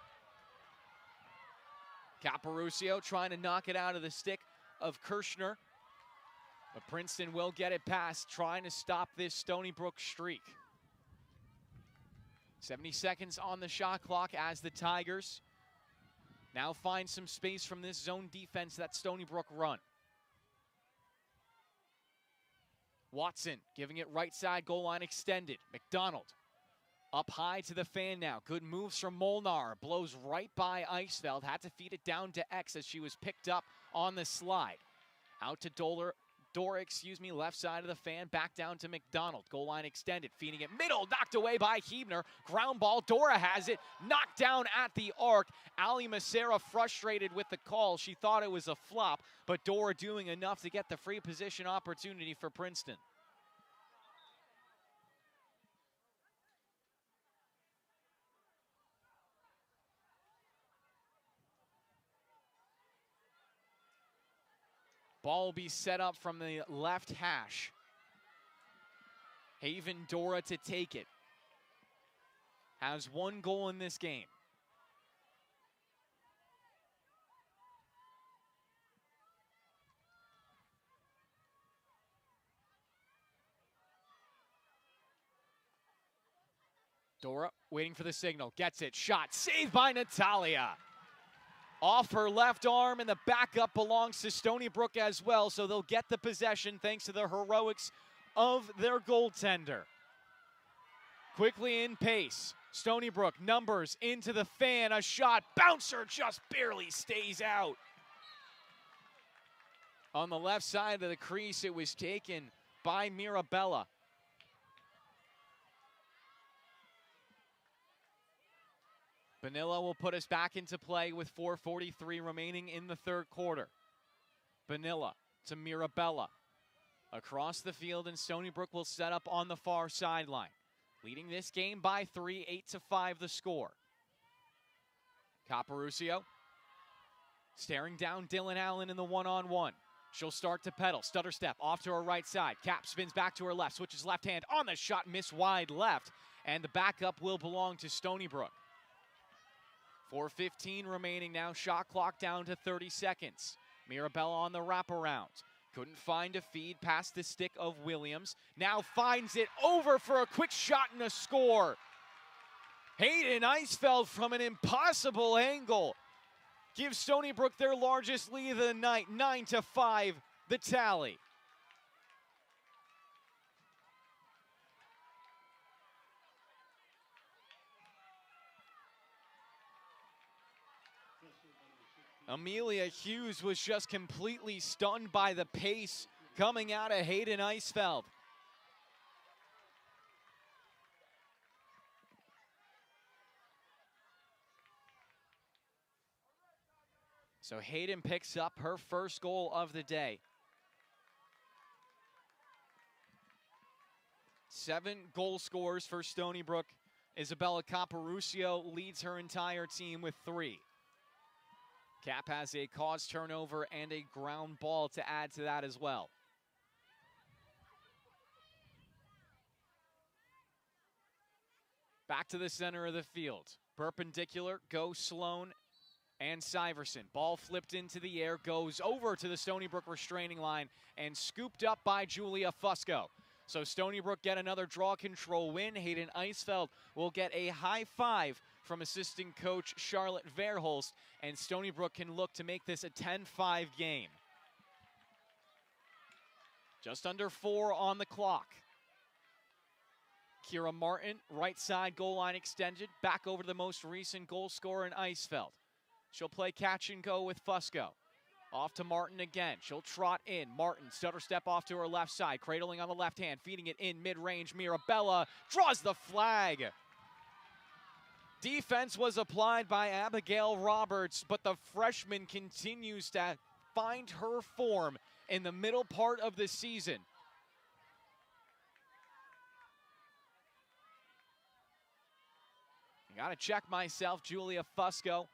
Caporuscio trying to knock it out of the stick of Kirshner. But Princeton will get it past, trying to stop this Stony Brook streak. 70 seconds on the shot clock as the Tigers now find some space from this zone defense that Stony Brook run. Watson giving it right side, goal line extended. McDonald up high to the fan now. Good moves from Molnar. Blows right by Eisfeld. Had to feed it down to X as she was picked up on the slide. Out to Dora, left side of the fan, back down to McDonald. Goal line extended, feeding it middle, knocked away by Huebner. Ground ball, Dora has it, knocked down at the arc. Ali Macera frustrated with the call. She thought it was a flop, but Dora doing enough to get the free position opportunity for Princeton. Ball will be set up from the left hash. Haven Dora to take it. Has 1 goal in this game. Dora waiting for the signal. Gets it. Shot. Saved by Natalia. Off her left arm, and the backup belongs to Stony Brook as well, so they'll get the possession thanks to the heroics of their goaltender. Quickly in pace, Stony Brook numbers into the fan, a shot, bouncer just barely stays out. On the left side of the crease, it was taken by Mirabella. Bonilla will put us back into play with 4:43 remaining in the third quarter. Bonilla to Mirabella. Across the field, and Stony Brook will set up on the far sideline. Leading this game by 3, 8-5 the score. Caporuscio staring down Dylan Allen in the one-on-one. She'll start to pedal, stutter step off to her right side. Cap spins back to her left, switches left hand on the shot, miss wide left, and the backup will belong to Stony Brook. 4:15 remaining now, shot clock down to 30 seconds. Mirabella on the wraparound. Couldn't find a feed past the stick of Williams. Now finds it over for a quick shot and a score. Hayden Eisfeld from an impossible angle gives Stony Brook their largest lead of the night, 9-5, the tally. Amelia Hughes was just completely stunned by the pace coming out of Hayden Eisfeld. So Hayden picks up her first goal of the day. 7 goal scorers for Stony Brook. Isabella Caparucio leads her entire team with 3. Cap has a caused turnover and a ground ball to add to that as well. Back to the center of the field. Perpendicular, go Sloan and Syverson. Ball flipped into the air, goes over to the Stony Brook restraining line and scooped up by Julia Fusco. So Stony Brook get another draw control win. Hayden Eisfeld will get a high five from assistant coach Charlotte Verholst, and Stony Brook can look to make this a 10-5 game. Just under 4 on the clock. Kira Martin, right side goal line extended, back over to the most recent goal scorer in Eisfeld. She'll play catch and go with Fusco. Off to Martin again. She'll trot in. Martin, stutter step off to her left side. Cradling on the left hand. Feeding it in mid-range. Mirabella draws the flag. Defense was applied by Abigail Roberts, but the freshman continues to find her form in the middle part of the season. I gotta check myself. Julia Fusco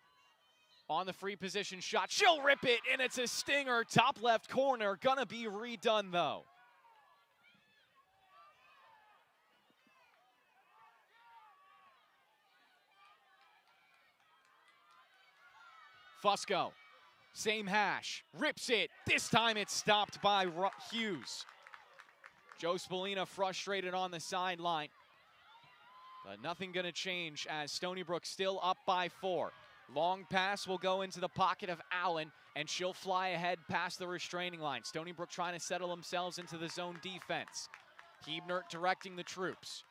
on the free position shot. She'll rip it, and it's a stinger. Top left corner. Gonna be redone, though. Fusco, same hash. Rips it. This time it's stopped by Hughes. Joe Spallina frustrated on the sideline. But nothing gonna change as Stony Brook still up by 4. Long pass will go into the pocket of Allen, and she'll fly ahead past the restraining line. Stony Brook trying to settle themselves into the zone defense. Hebner directing the troops.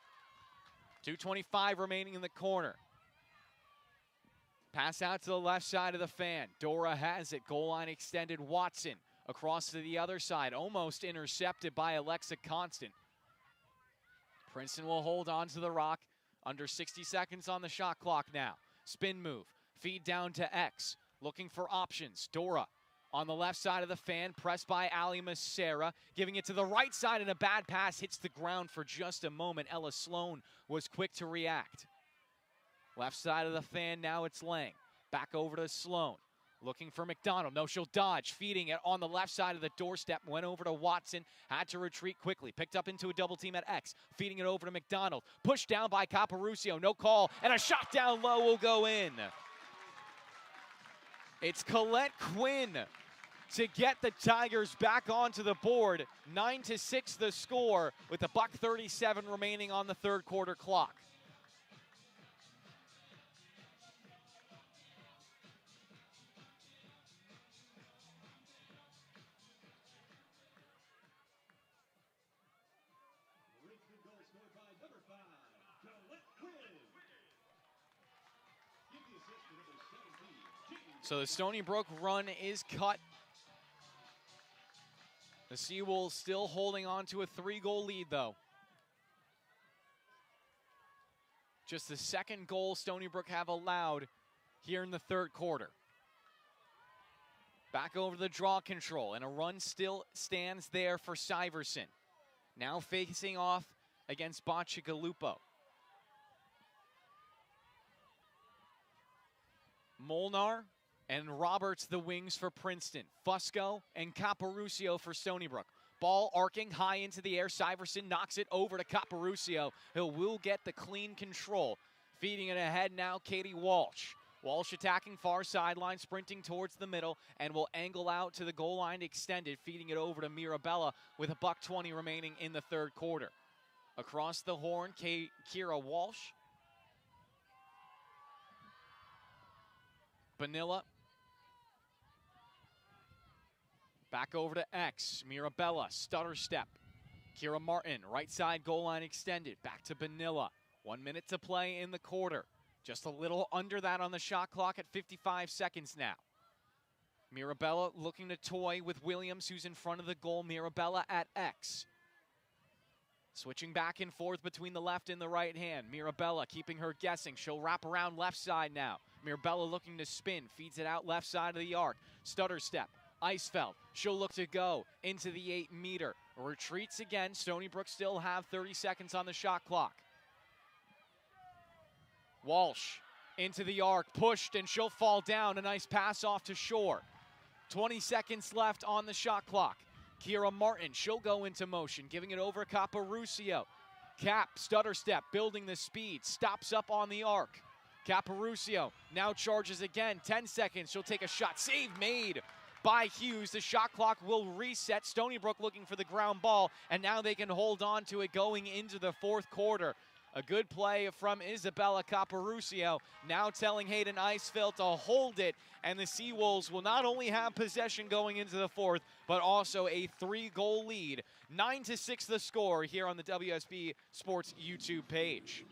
2:25 remaining in the corner. Pass out to the left side of the fan. Dora has it. Goal line extended. Watson across to the other side. Almost intercepted by Alexa Constant. Princeton will hold on to the rock. Under 60 seconds on the shot clock now. Spin move. Feed down to X. Looking for options. Dora on the left side of the fan. Pressed by Ali Macera. Giving it to the right side, and a bad pass hits the ground for just a moment. Ella Sloan was quick to react. Left side of the fan, now it's Lang. Back over to Sloan. Looking for McDonald. No, she'll dodge. Feeding it on the left side of the doorstep. Went over to Watson. Had to retreat quickly. Picked up into a double team at X. Feeding it over to McDonald. Pushed down by Caparucio. No call. And a shot down low will go in. It's Colette Quinn to get the Tigers back onto the board. 9-6 the score with $1:37 remaining on the third quarter clock. So the Stony Brook run is cut. The Seawolves still holding on to a 3-goal lead, though. Just the second goal Stony Brook have allowed here in the third quarter. Back over the draw control, and a run still stands there for Syverson. Now facing off against Bacigalupo. Molnar and Roberts the wings for Princeton. Fusco and Caparucio for Stony Brook. Ball arcing high into the air. Syverson knocks it over to Caparucio, who will get the clean control. Feeding it ahead now, Katie Walsh. Walsh attacking far sideline, sprinting towards the middle, and will angle out to the goal line extended, feeding it over to Mirabella with $1:20 remaining in the third quarter. Across the horn, Kira Walsh. Vanilla. Back over to X. Mirabella, stutter step. Kira Martin, right side goal line extended. Back to Vanilla. 1 minute to play in the quarter. Just a little under that on the shot clock at 55 seconds now. Mirabella looking to toy with Williams, who's in front of the goal. Mirabella at X. Switching back and forth between the left and the right hand. Mirabella keeping her guessing. She'll wrap around left side now. Mirabella looking to spin. Feeds it out left side of the arc. Stutter step. Eisfeld. She'll look to go into the 8 meter. Retreats again. Stony Brook still have 30 seconds on the shot clock. Walsh into the arc. Pushed and she'll fall down. A nice pass off to Shore. 20 seconds left on the shot clock. Kira Martin, she'll go into motion, giving it over Caparucio. Cap, stutter step, building the speed, stops up on the arc. Caparucio now charges again, 10 seconds, she'll take a shot. Save made by Hughes. The shot clock will reset. Stony Brook looking for the ground ball, and now they can hold on to it going into the fourth quarter. A good play from Isabella Caparucio, now telling Hayden Eisfeld to hold it, and the Seawolves will not only have possession going into the fourth, but also a 3-goal lead. 9-6 the score here on the WUSB Sports YouTube page.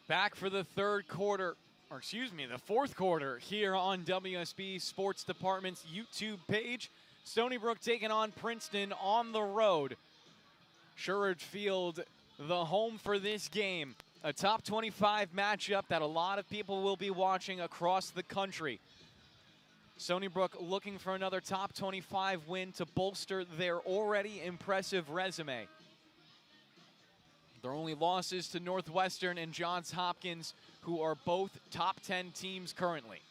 Back for the fourth quarter here on WUSB Sports Department's YouTube page. Stony Brook taking on Princeton on the road. Sherrod Field, the home for this game. A top 25 matchup that a lot of people will be watching across the country. Stony Brook looking for another top 25 win to bolster their already impressive resume. Their only losses to Northwestern and Johns Hopkins, who are both top 10 teams currently.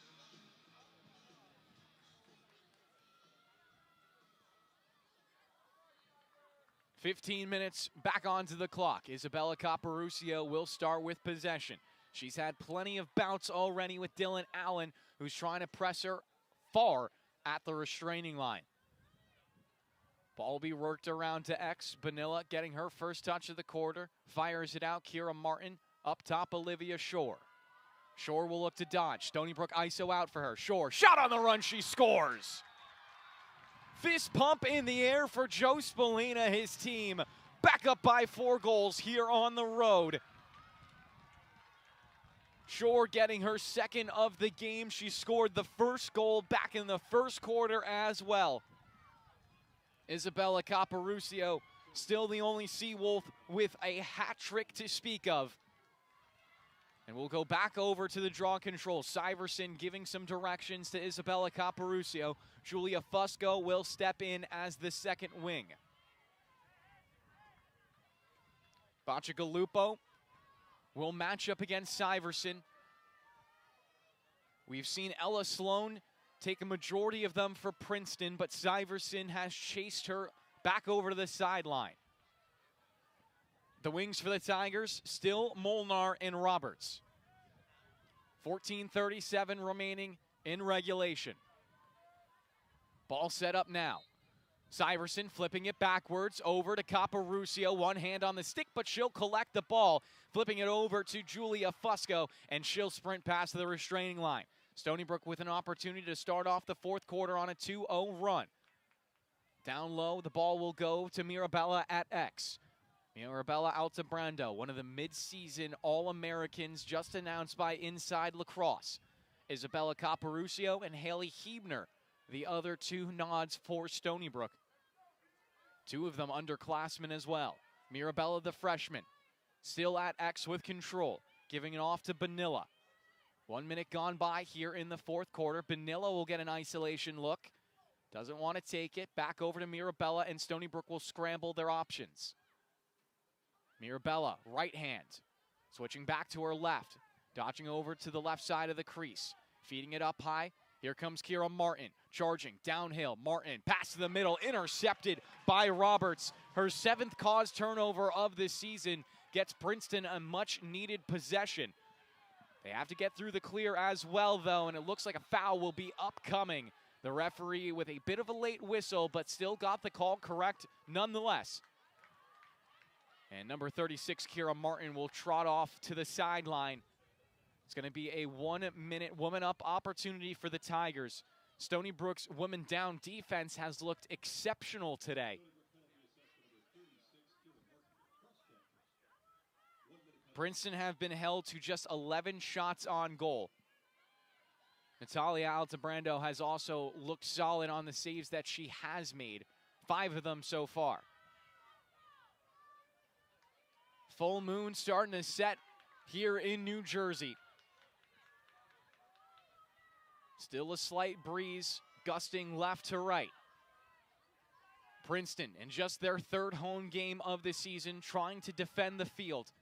"15 minutes back onto the clock. Isabella Caparucio will start with possession. She's had plenty of bouts already with Dylan Allen, who's trying to press her far at the restraining line. Ball will be worked around to X. Vanilla getting her first touch of the quarter. Fires it out. Kira Martin up top. Olivia Shore. Shore will look to dodge. Stony Brook ISO out for her. Shore, shot on the run. She scores. Fist pump in the air for Joe Spallina, his team. Back up by 4 goals here on the road. Shore getting her second of the game. She scored the first goal back in the first quarter as well. Isabella Caparucio, still the only Seawolf with a hat trick to speak of. And we'll go back over to the draw control. Syverson giving some directions to Isabella Caparucio. Julia Fusco will step in as the second wing. Bacigalupo will match up against Syverson. We've seen Ella Sloan take a majority of them for Princeton, but Syverson has chased her back over to the sideline. The wings for the Tigers, still Molnar and Roberts. 14:37 remaining in regulation. Ball set up now. Syverson flipping it backwards over to Caparucio. One hand on the stick, but she'll collect the ball. Flipping it over to Julia Fusco, and she'll sprint past the restraining line. Stony Brook with an opportunity to start off the fourth quarter on a 2-0 run. Down low, the ball will go to Mirabella at X. Mirabella Altabrando, one of the mid-season All-Americans just announced by Inside Lacrosse. Isabella Caparucio and Haley Hebner, the other two nods for Stony Brook. Two of them underclassmen as well. Mirabella, the freshman, still at X with control, giving it off to Bonilla. 1 minute gone by here in the fourth quarter. Bonilla will get an isolation look. Doesn't want to take it. Back over to Mirabella, and Stony Brook will scramble their options. Mirabella, right hand. Switching back to her left. Dodging over to the left side of the crease. Feeding it up high. Here comes Kira Martin. Charging downhill. Martin, pass to the middle. Intercepted by Roberts. Her 7th caused turnover of this season gets Princeton a much-needed possession. They have to get through the clear as well, though, and it looks like a foul will be upcoming. The referee with a bit of a late whistle, but still got the call correct nonetheless. And number 36, Kira Martin, will trot off to the sideline. It's going to be a 1 minute woman-up opportunity for the Tigers. Stony Brook's woman down defense has looked exceptional today. Princeton have been held to just 11 shots on goal. Natalia Altabrando has also looked solid on the saves that she has made. 5 of them so far. Full moon starting to set here in New Jersey. Still a slight breeze gusting left to right. Princeton, in just their 3rd home game of the season, trying to defend the field.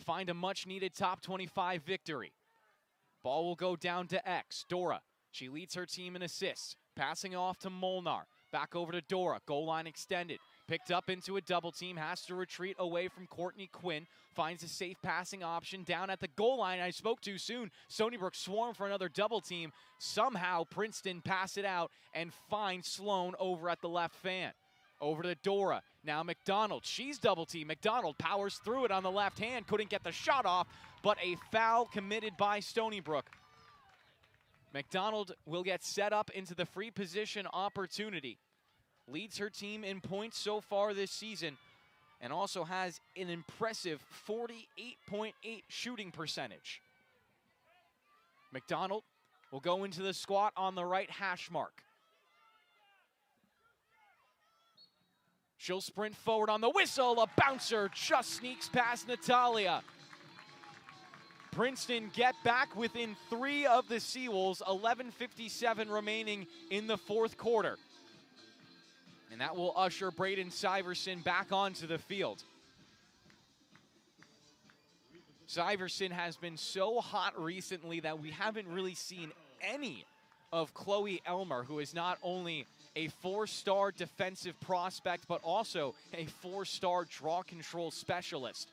Find a much-needed top 25 victory. Ball will go down to X. Dora, she leads her team in assists. Passing off to Molnar. Back over to Dora. Goal line extended. Picked up into a double team. Has to retreat away from Courtney Quinn. Finds a safe passing option down at the goal line. I spoke too soon. Stony Brook swarm for another double team. Somehow Princeton pass it out and find Sloan over at the left fan. Over to Dora. Now McDonald. She's double team. McDonald powers through it on the left hand. Couldn't get the shot off, but a foul committed by Stony Brook. McDonald will get set up into the free position opportunity. Leads her team in points so far this season and also has an impressive 48.8 shooting percentage. McDonald will go into the squat on the right hash mark. She'll sprint forward on the whistle. A bouncer just sneaks past Natalia. Princeton get back within 3 of the Seawolves. 11:57 remaining in the fourth quarter. And that will usher Braden Syverson back onto the field. Syverson has been so hot recently that we haven't really seen any of Chloe Elmer, who is not only a 4-star defensive prospect, but also a 4-star draw control specialist.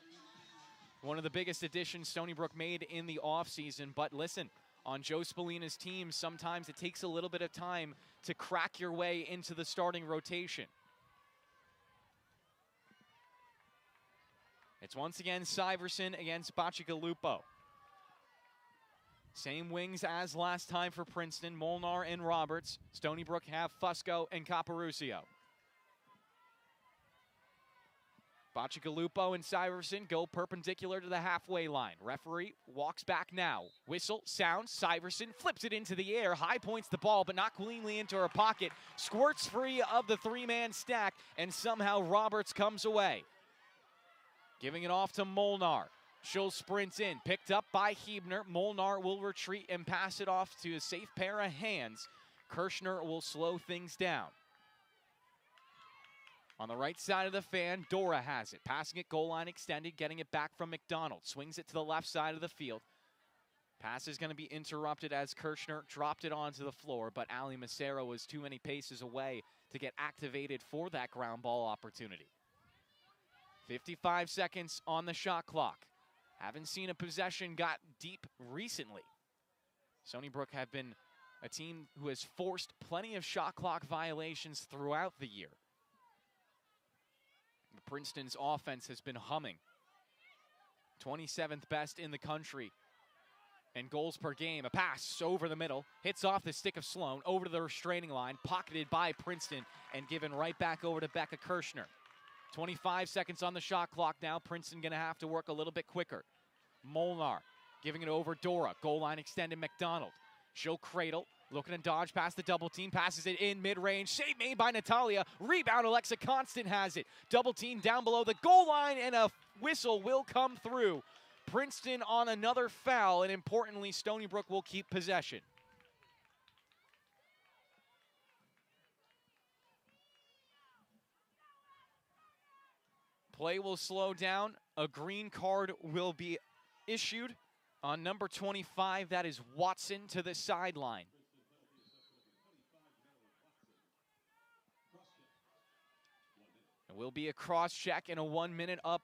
One of the biggest additions Stony Brook made in the offseason. But listen, on Joe Spallina's team, sometimes it takes a little bit of time to crack your way into the starting rotation. It's once again Syverson against Bacigalupo. Same wings as last time for Princeton, Molnar and Roberts. Stony Brook have Fusco and Caparucio. Bacigalupo and Syverson go perpendicular to the halfway line. Referee walks back now. Whistle, sounds, Syverson flips it into the air. High points the ball, but not cleanly into her pocket. Squirts free of the 3-man stack, and somehow Roberts comes away. Giving it off to Molnar. She'll sprint in, picked up by Hebner. Molnar will retreat and pass it off to a safe pair of hands. Kirshner will slow things down. On the right side of the fan, Dora has it. Passing it, goal line extended, getting it back from McDonald. Swings it to the left side of the field. Pass is going to be interrupted as Kirshner dropped it onto the floor, but Ali Macero was too many paces away to get activated for that ground ball opportunity. 55 seconds on the shot clock. Haven't seen a possession got deep recently. Stony Brook have been a team who has forced plenty of shot clock violations throughout the year. Princeton's offense has been humming. 27th best in the country in goals per game. A pass over the middle, hits off the stick of Sloan, over to the restraining line, pocketed by Princeton, and given right back over to Becca Kirshner. 25 seconds on the shot clock now. Princeton gonna have to work a little bit quicker. Molnar giving it over Dora. Goal line extended McDonald. She'll cradle. Looking to dodge past the double team, passes it in mid-range. Save made by Natalia. Rebound, Alexa Constant has it. Double team down below the goal line, and a whistle will come through. Princeton on another foul, and importantly, Stony Brook will keep possession. Play will slow down. A green card will be issued on number 25. That is Watson to the sideline. It will be a cross-check and a 1 minute up.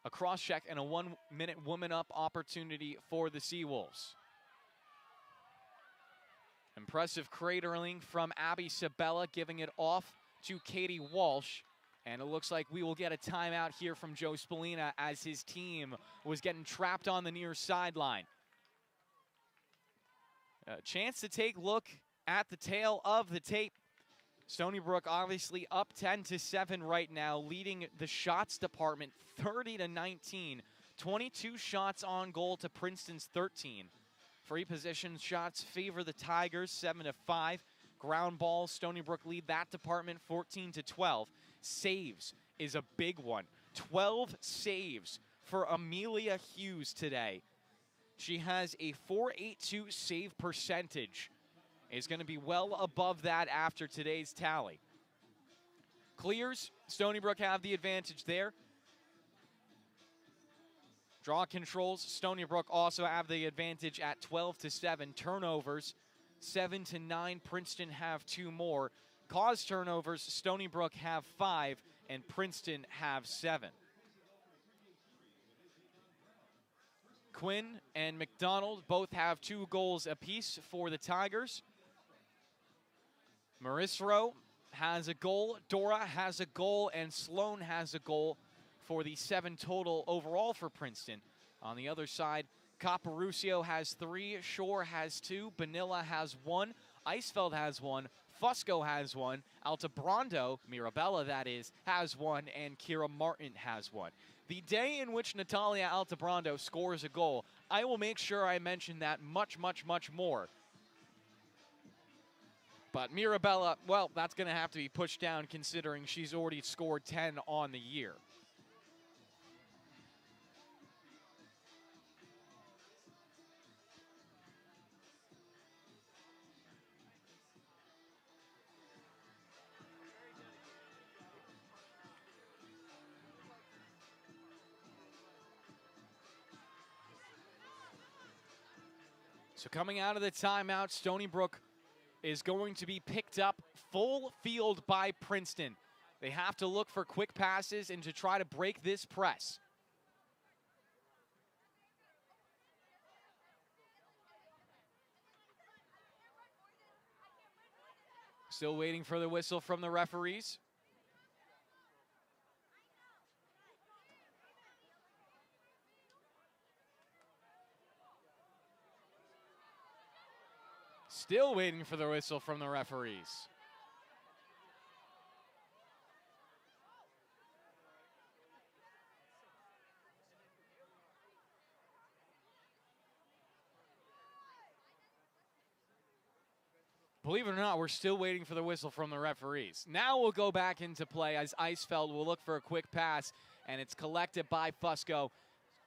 A cross-check and a 1 minute woman up opportunity for the Seawolves. Impressive cradling from Abby Sabella, giving it off to Katie Walsh. And it looks like we will get a timeout here from Joe Spallina as his team was getting trapped on the near sideline. A chance to take a look at the tail of the tape. Stony Brook obviously up 10-7 right now, leading the shots department 30-19. 22 shots on goal to Princeton's 13. Free position shots favor the Tigers 7-5. Ground balls, Stony Brook lead that department 14-12. Saves is a big one. 12 saves for Amelia Hughes today. She has a .482 save percentage. Is going to be well above that after today's tally. Clears, Stony Brook have the advantage there. Draw controls, Stony Brook also have the advantage at 12-7. Turnovers, 7-9. Princeton have 2 more. Cause turnovers, Stony Brook have 5 and Princeton have 7. Quinn and McDonald both have 2 goals apiece for the Tigers. Marisro has a goal, Dora has a goal, and Sloan has a goal for the 7 total overall for Princeton. On the other side, Caparucio has 3, Shore has 2, Bonilla has 1, Eisfeld has 1, Fusco has 1, Altabrando, Mirabella that is, has 1, and Kira Martin has 1. The day in which Natalia Altabrando scores a goal, I will make sure I mention that much more. But Mirabella, well, that's going to have to be pushed down considering she's already scored 10 on the year. So coming out of the timeout, Stony Brook is going to be picked up full field by Princeton. They have to look for quick passes and to try to break this press. Still waiting for the whistle from the referees. Still waiting for the whistle from the referees. Believe it or not, we're still waiting for the whistle from the referees. Now we'll go back into play as Eisfeld will look for a quick pass, and it's collected by Fusco.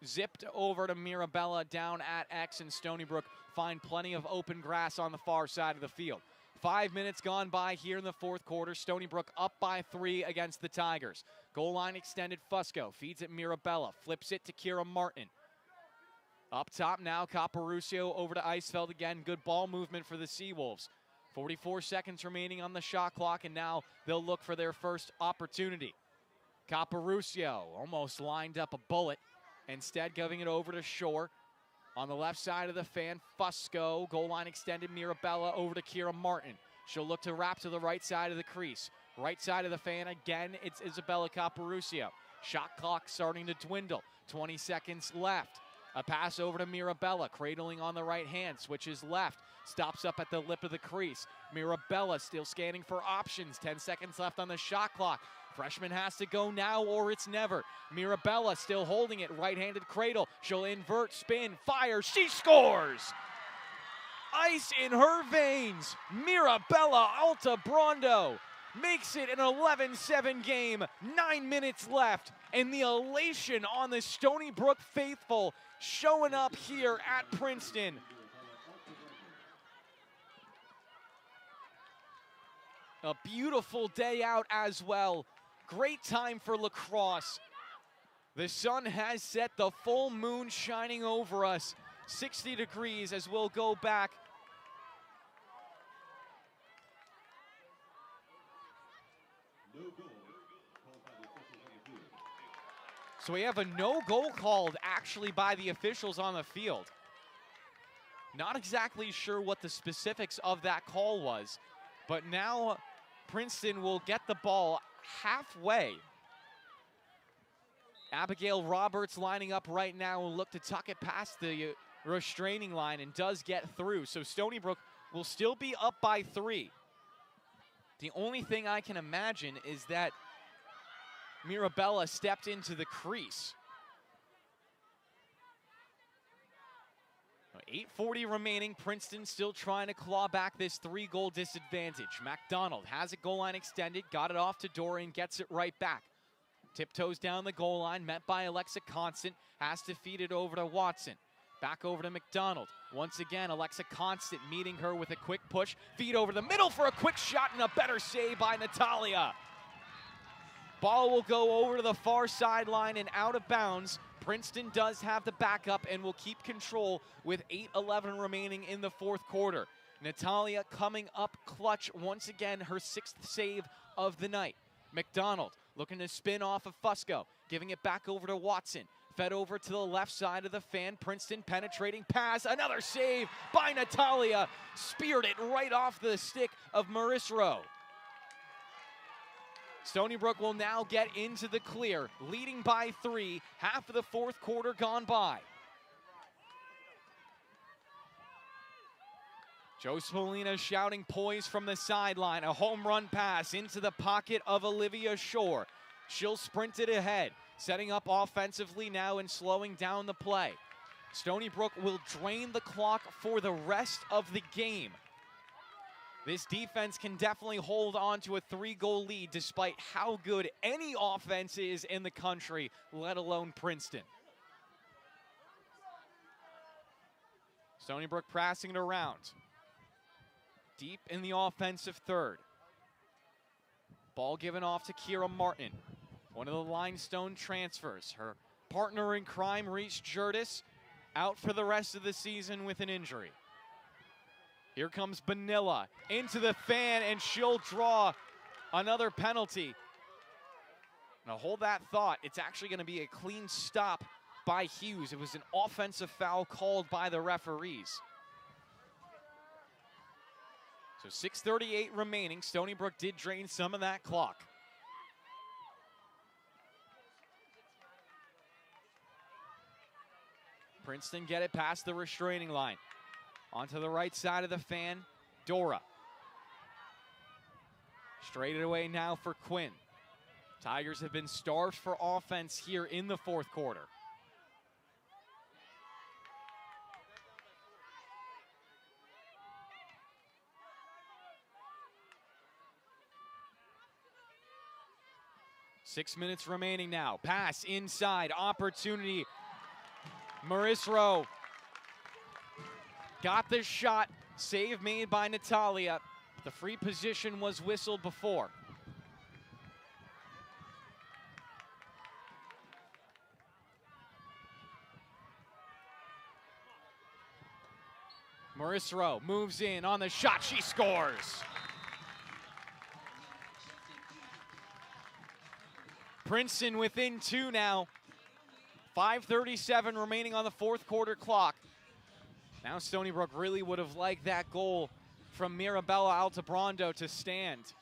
Zipped over to Mirabella down at X, and Stony Brook find plenty of open grass on the far side of the field. 5 minutes gone by here in the fourth quarter. Stony Brook up by 3 against the Tigers. Goal line extended, Fusco feeds it Mirabella, flips it to Kira Martin. Up top now, Caparucio over to Eisfeld again. Good ball movement for the Seawolves. 44 seconds remaining on the shot clock, and now they'll look for their first opportunity. Caparucio almost lined up a bullet, instead giving it over to Shore. On the left side of the fan, Fusco, goal line extended, Mirabella over to Kira Martin. She'll look to wrap to the right side of the crease. Right side of the fan again, it's Isabella Caparucio. Shot clock starting to dwindle, 20 seconds left. A pass over to Mirabella, cradling on the right hand, switches left, stops up at the lip of the crease. Mirabella still scanning for options, 10 seconds left on the shot clock. Freshman has to go now or it's never. Mirabella still holding it, right-handed cradle. She'll invert, spin, fire, she scores! Ice in her veins. Mirabella Altabrando makes it an 11-7 game, 9 minutes left, and the elation on the Stony Brook faithful showing up here at Princeton. A beautiful day out as well. Great time for lacrosse. The sun has set, the full moon shining over us. 60 degrees as we'll go back. So we have a no goal called actually by the officials on the field. Not exactly sure what the specifics of that call was, but now Princeton will get the ball halfway. Abigail Roberts lining up right now and look to tuck it past the restraining line and does get through. So Stony Brook will still be up by 3. The only thing I can imagine is that Mirabella stepped into the crease. 8:40 remaining. Princeton still trying to claw back this 3-goal disadvantage. MacDonald has it goal line extended, got it off to Dorian, gets it right back. Tiptoes down the goal line, met by Alexa Constant, has to feed it over to Watson. Back over to McDonald. Once again, Alexa Constant meeting her with a quick push. Feed over the middle for a quick shot and a better save by Natalia. Ball will go over to the far sideline and out of bounds. Princeton does have the backup and will keep control with 8:11 remaining in the fourth quarter. Natalia coming up clutch once again, her 6th save of the night. McDonald looking to spin off of Fusco, giving it back over to Watson. Fed over to the left side of the fan. Princeton penetrating pass. Another save by Natalia. Speared it right off the stick of Marisro. Stony Brook will now get into the clear, leading by 3, half of the fourth quarter gone by. Joe Spolina shouting poise from the sideline. A home run pass into the pocket of Olivia Shore. She'll sprint it ahead, setting up offensively now and slowing down the play. Stony Brook will drain the clock for the rest of the game. This defense can definitely hold on to a 3-goal lead despite how good any offense is in the country, let alone Princeton. Stony Brook passing it around. Deep in the offensive third. Ball given off to Kira Martin. One of the limestone transfers. Her partner in crime, Reese Jurdis, out for the rest of the season with an injury. Here comes Bonilla into the fan, and she'll draw another penalty. Now hold that thought. It's actually going to be a clean stop by Hughes. It was an offensive foul called by the referees. So 6:38 remaining. Stony Brook did drain some of that clock. Princeton get it past the restraining line. Onto the right side of the fan, Dora. Straight it away now for Quinn. Tigers have been starved for offense here in the fourth quarter. Six minutes remaining now. Pass inside, opportunity. Marisro got the shot, save made by Natalia. The free position was whistled before. Marissa Rowe moves in on the shot. She scores. Princeton within 2 now. 5:37 remaining on the fourth quarter clock. Now Stony Brook really would have liked that goal from Mirabella Altabrando to stand.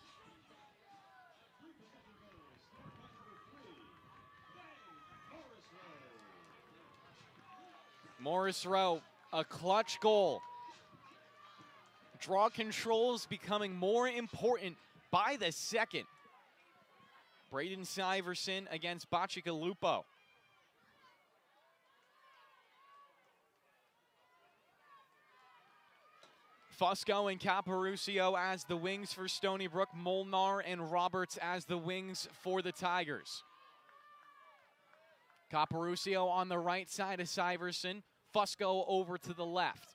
Morris Rowe, a clutch goal. Draw controls becoming more important by the second. Braden Syverson against Bacigalupo. Fusco and Caparucio as the wings for Stony Brook. Molnar and Roberts as the wings for the Tigers. Caparucio on the right side of Syverson. Fusco over to the left.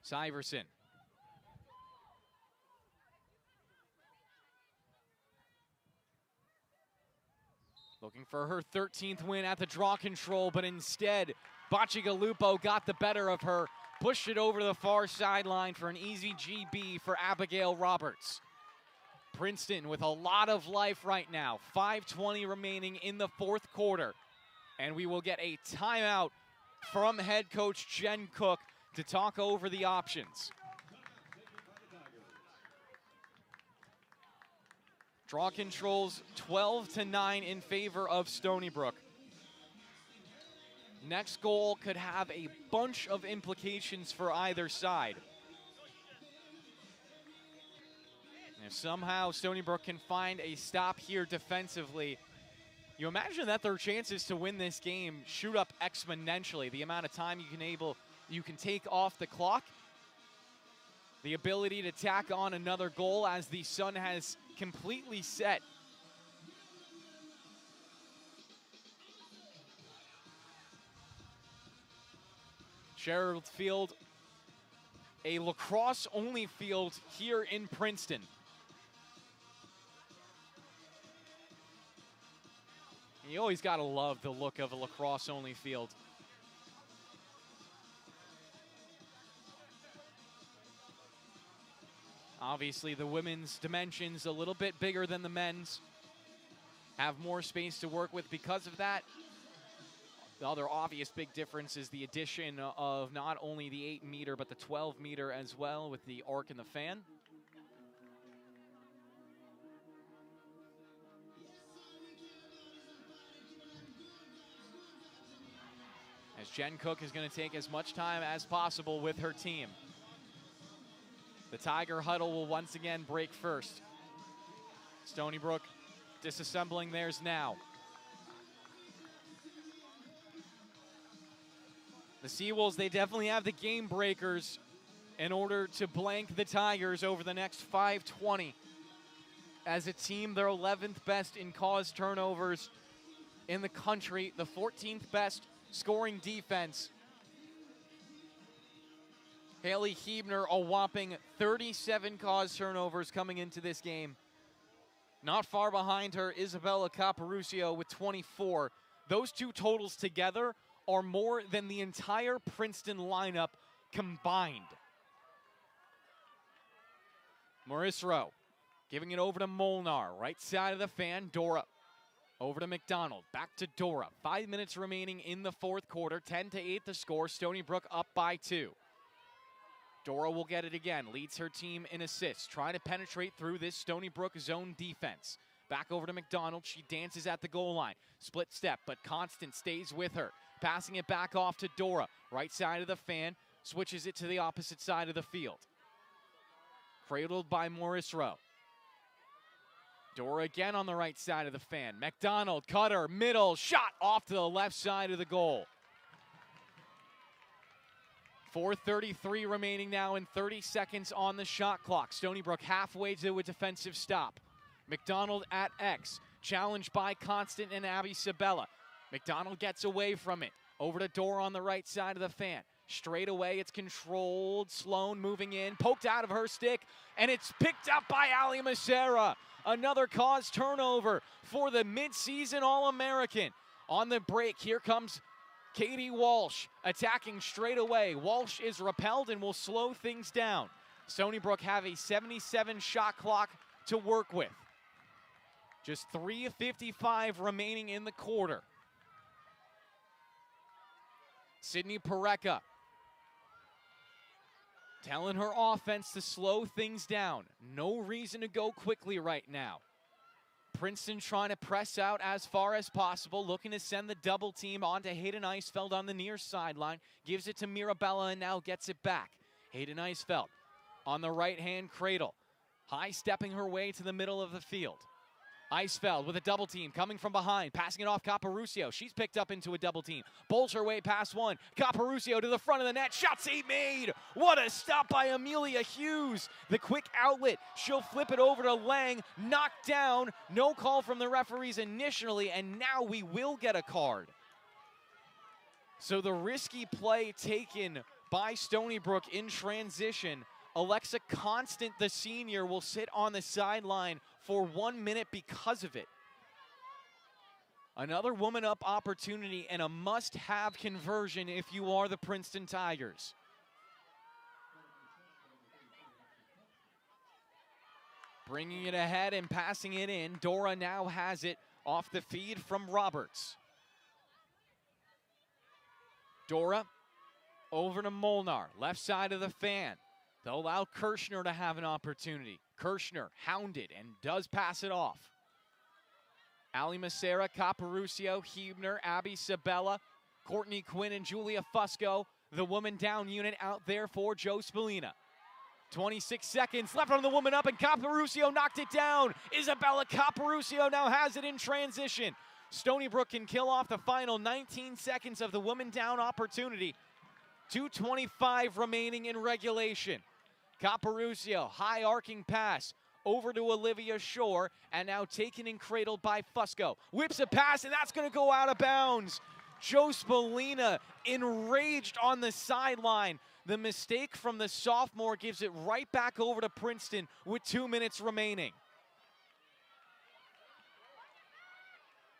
Syverson. Looking for her 13th win at the draw control, but instead, Bacigalupo got the better of her, pushed it over to the far sideline for an easy GB for Abigail Roberts. Princeton with a lot of life right now. 5:20 remaining in the fourth quarter. And we will get a timeout from head coach Jen Cook to talk over the options. Draw controls 12-9 in favor of Stony Brook. Next goal could have a bunch of implications for either side. And if somehow Stony Brook can find a stop here defensively, you imagine that their chances to win this game shoot up exponentially. The amount of time you can take off the clock, the ability to tack on another goal as the sun has completely set. Sherrill Field, a lacrosse-only field here in Princeton. You always gotta love the look of a lacrosse-only field. Obviously, the women's dimensions a little bit bigger than the men's. Have more space to work with because of that. The other obvious big difference is the addition of not only the 8-meter, but the 12-meter as well with the arc and the fan. As Jen Cook is going to take as much time as possible with her team. The Tiger huddle will once again break first. Stony Brook disassembling theirs now. The Seawolves, they definitely have the game breakers in order to blank the Tigers over the next 5:20. As a team, they're 11th best in caused turnovers in the country, the 14th best scoring defense. Haley Hebner, a whopping 37 caused turnovers coming into this game. Not far behind her, Isabella Caparucio with 24. Those two totals together are more than the entire Princeton lineup combined. Maurice Rowe giving it over to Molnar, right side of the fan, Dora. Over to McDonald, back to Dora. 5 minutes remaining in the fourth quarter, 10-8 the score, Stony Brook up by 2. Dora will get it again, leads her team in assists, trying to penetrate through this Stony Brook zone defense. Back over to McDonald, she dances at the goal line. Split step, but Constant stays with her. Passing it back off to Dora, right side of the fan, switches it to the opposite side of the field. Cradled by Morris Rowe. Dora again on the right side of the fan. McDonald, cutter, middle, shot off to the left side of the goal. 4:33 remaining now and 30 seconds on the shot clock. Stony Brook halfway to a defensive stop. McDonald at X, challenged by Constant and Abby Sabella. McDonald gets away from it. Over to Dora on the right side of the fan. Straight away, it's controlled. Sloan moving in, poked out of her stick, and it's picked up by Ali Macera. Another cause turnover for the midseason All-American. On the break, here comes Katie Walsh attacking straight away. Walsh is repelled and will slow things down. Stony Brook have a 77 shot clock to work with. Just 3:55 remaining in the quarter. Sydney Pareca telling her offense to slow things down. No reason to go quickly right now. Princeton trying to press out as far as possible, looking to send the double team onto Hayden Eisfeld on the near sideline. Gives it to Mirabella and now gets it back. Hayden Eisfeld on the right-hand cradle. High stepping her way to the middle of the field. Eisfeld with a double team coming from behind, passing it off Caparucio. She's picked up into a double team. Bowls her way past one. Caparucio to the front of the net. Shot save made. What a stop by Amelia Hughes. The quick outlet. She'll flip it over to Lang. Knocked down. No call from the referees initially, and now we will get a card. So the risky play taken by Stony Brook in transition. Alexa Constant, the senior, will sit on the sideline for 1 minute because of it. Another woman up opportunity and a must-have conversion if you are the Princeton Tigers. Bringing it ahead and passing it in. Dora now has it off the feed from Roberts. Dora over to Molnar, left side of the fan. They'll allow Kirshner to have an opportunity. Kirshner hounded and does pass it off. Ali Macera, Caparucio, Huebner, Abby Sabella, Courtney Quinn, and Julia Fusco. The woman down unit out there for Joe Spallina. 26 seconds left on the woman up, and Caparucio knocked it down. Isabella Caparucio now has it in transition. Stony Brook can kill off the final 19 seconds of the woman down opportunity. 2:25 remaining in regulation. Caparucio, high arcing pass over to Olivia Shore, and now taken and cradled by Fusco. Whips a pass, and that's going to go out of bounds. Joe Spallina enraged on the sideline. The mistake from the sophomore gives it right back over to Princeton with 2 minutes remaining.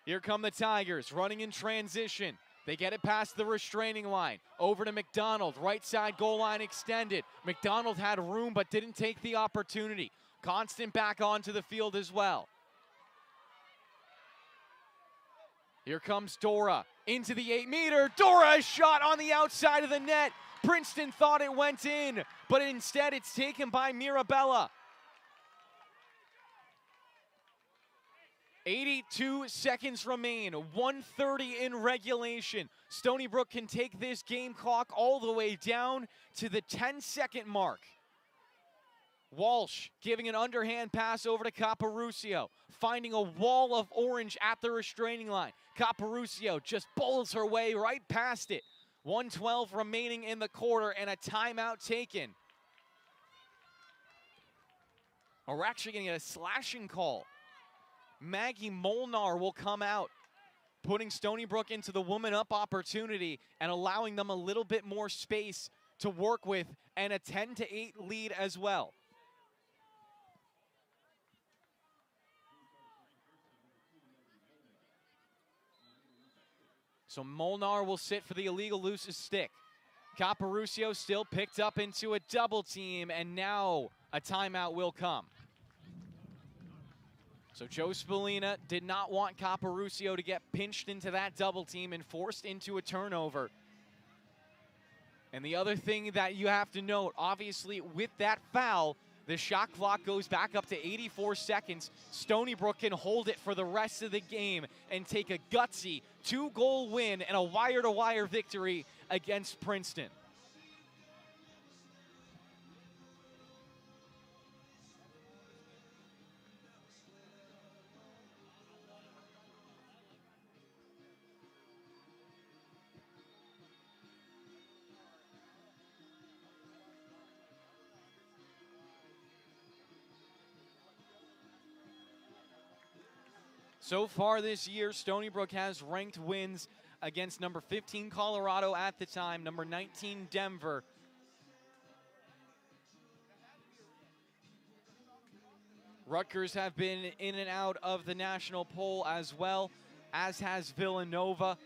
Here come the Tigers running in transition. They get it past the restraining line. Over to McDonald, right side goal line extended. McDonald had room but didn't take the opportunity. Constant back onto the field as well. Here comes Dora into the 8-meter. Dora shot on the outside of the net. Princeton thought it went in, but instead it's taken by Mirabella. 82 seconds remain, 1:30 in regulation. Stony Brook can take this game clock all the way down to the 10-second mark. Walsh giving an underhand pass over to Caparucio, finding a wall of orange at the restraining line. Caparucio just bowls her way right past it. 1:12 remaining in the quarter and a timeout taken. We're actually going to get a slashing call. Maggie Molnar will come out, putting Stony Brook into the woman up opportunity and allowing them a little bit more space to work with, and a 10-8 lead as well. So Molnar will sit for the illegal loose stick. Caparucio still picked up into a double team, and now a timeout will come. So Joe Spallina did not want Caparucio to get pinched into that double team and forced into a turnover. And the other thing that you have to note, obviously with that foul, the shot clock goes back up to 84 seconds. Stony Brook can hold it for the rest of the game and take a gutsy 2-goal win and a wire-to-wire victory against Princeton. So far this year, Stony Brook has ranked wins against number 15 Colorado at the time, number 19 Denver. Rutgers have been in and out of the national poll as well, as has Villanova.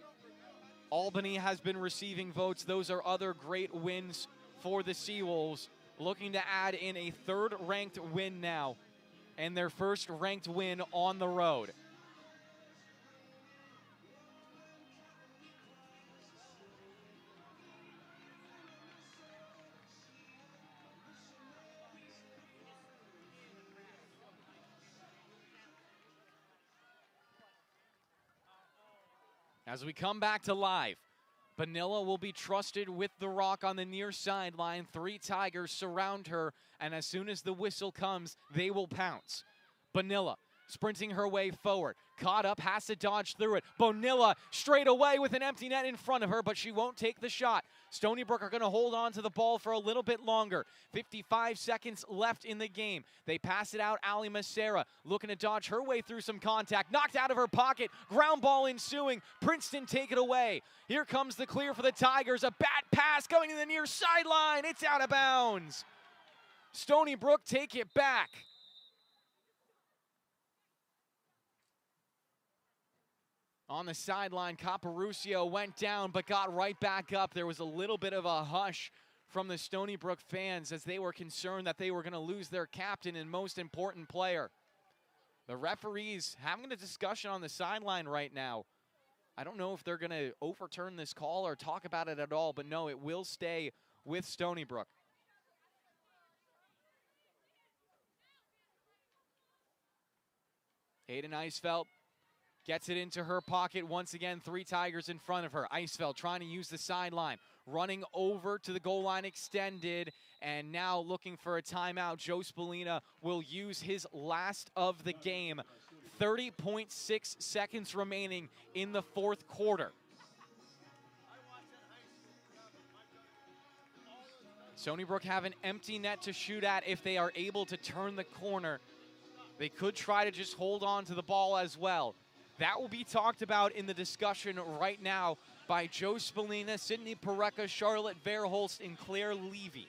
Albany has been receiving votes. Those are other great wins for the Seawolves, looking to add in a third-ranked win now, and their first ranked win on the road. As we come back to live, Bonilla will be trusted with the rock on the near sideline. 3 Tigers surround her, and as soon as the whistle comes, they will pounce. Bonilla sprinting her way forward. Caught up, has to dodge through it. Bonilla straight away with an empty net in front of her, but she won't take the shot. Stony Brook are going to hold on to the ball for a little bit longer. 55 seconds left in the game. They pass it out. Ali Macera looking to dodge her way through some contact. Knocked out of her pocket. Ground ball ensuing. Princeton take it away. Here comes the clear for the Tigers. A bat pass going to the near sideline. It's out of bounds. Stony Brook take it back. On the sideline, Caparucio went down but got right back up. There was a little bit of a hush from the Stony Brook fans as they were concerned that they were going to lose their captain and most important player. The referees having a discussion on the sideline right now. I don't know if they're going to overturn this call or talk about it at all, but no, it will stay with Stony Brook. Hayden Eisfeld gets it into her pocket. Once again, 3 Tigers in front of her. Eisfeld trying to use the sideline. Running over to the goal line extended. And now looking for a timeout. Joe Spallina will use his last of the game. 30.6 seconds remaining in the fourth quarter. Stony Brook have an empty net to shoot at if they are able to turn the corner. They could try to just hold on to the ball as well. That will be talked about in the discussion right now by Joe Spallina, Sydney Pareca, Charlotte Verholst, and Claire Levy.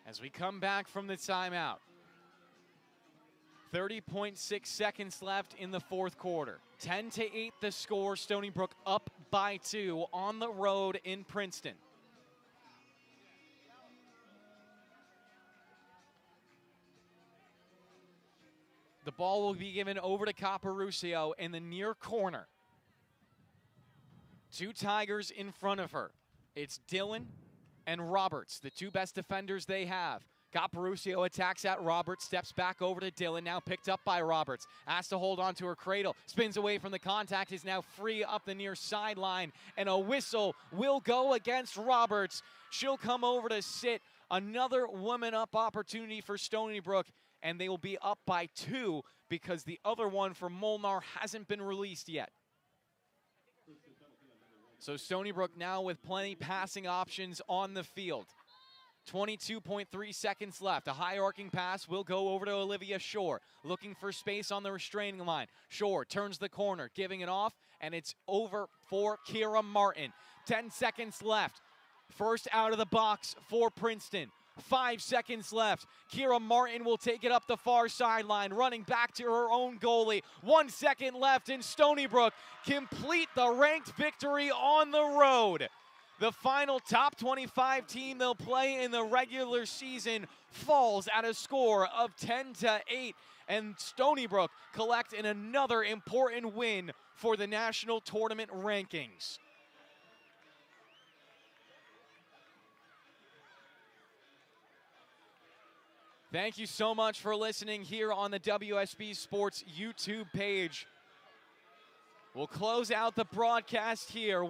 As we come back from the timeout, 30.6 seconds left in the fourth quarter. 10-8 the score. Stony Brook up by 2 on the road in Princeton. The ball will be given over to Caparucio in the near corner. 2 Tigers in front of her. It's Dillon and Roberts, the 2 best defenders they have. Caparucio attacks at Roberts, steps back over to Dillon, now picked up by Roberts. Has to hold on to her cradle, spins away from the contact, is now free up the near sideline, and a whistle will go against Roberts. She'll come over to sit. Another woman up opportunity for Stony Brook, and they will be up by 2 because the other one for Molnar hasn't been released yet. So Stony Brook now with plenty passing options on the field. 22.3 seconds left. A high arcing pass will go over to Olivia Shore. Looking for space on the restraining line. Shore turns the corner, giving it off, and it's over for Kira Martin. 10 seconds left. First out of the box for Princeton. 5 seconds left. Kira Martin will take it up the far sideline, running back to her own goalie. 1 second left, and Stony Brook complete the ranked victory on the road. The final top 25 team they'll play in the regular season falls at a score of 10-8, and Stony Brook collect in another important win for the national tournament rankings. Thank you so much for listening here on the WUSB Sports YouTube page. We'll close out the broadcast here.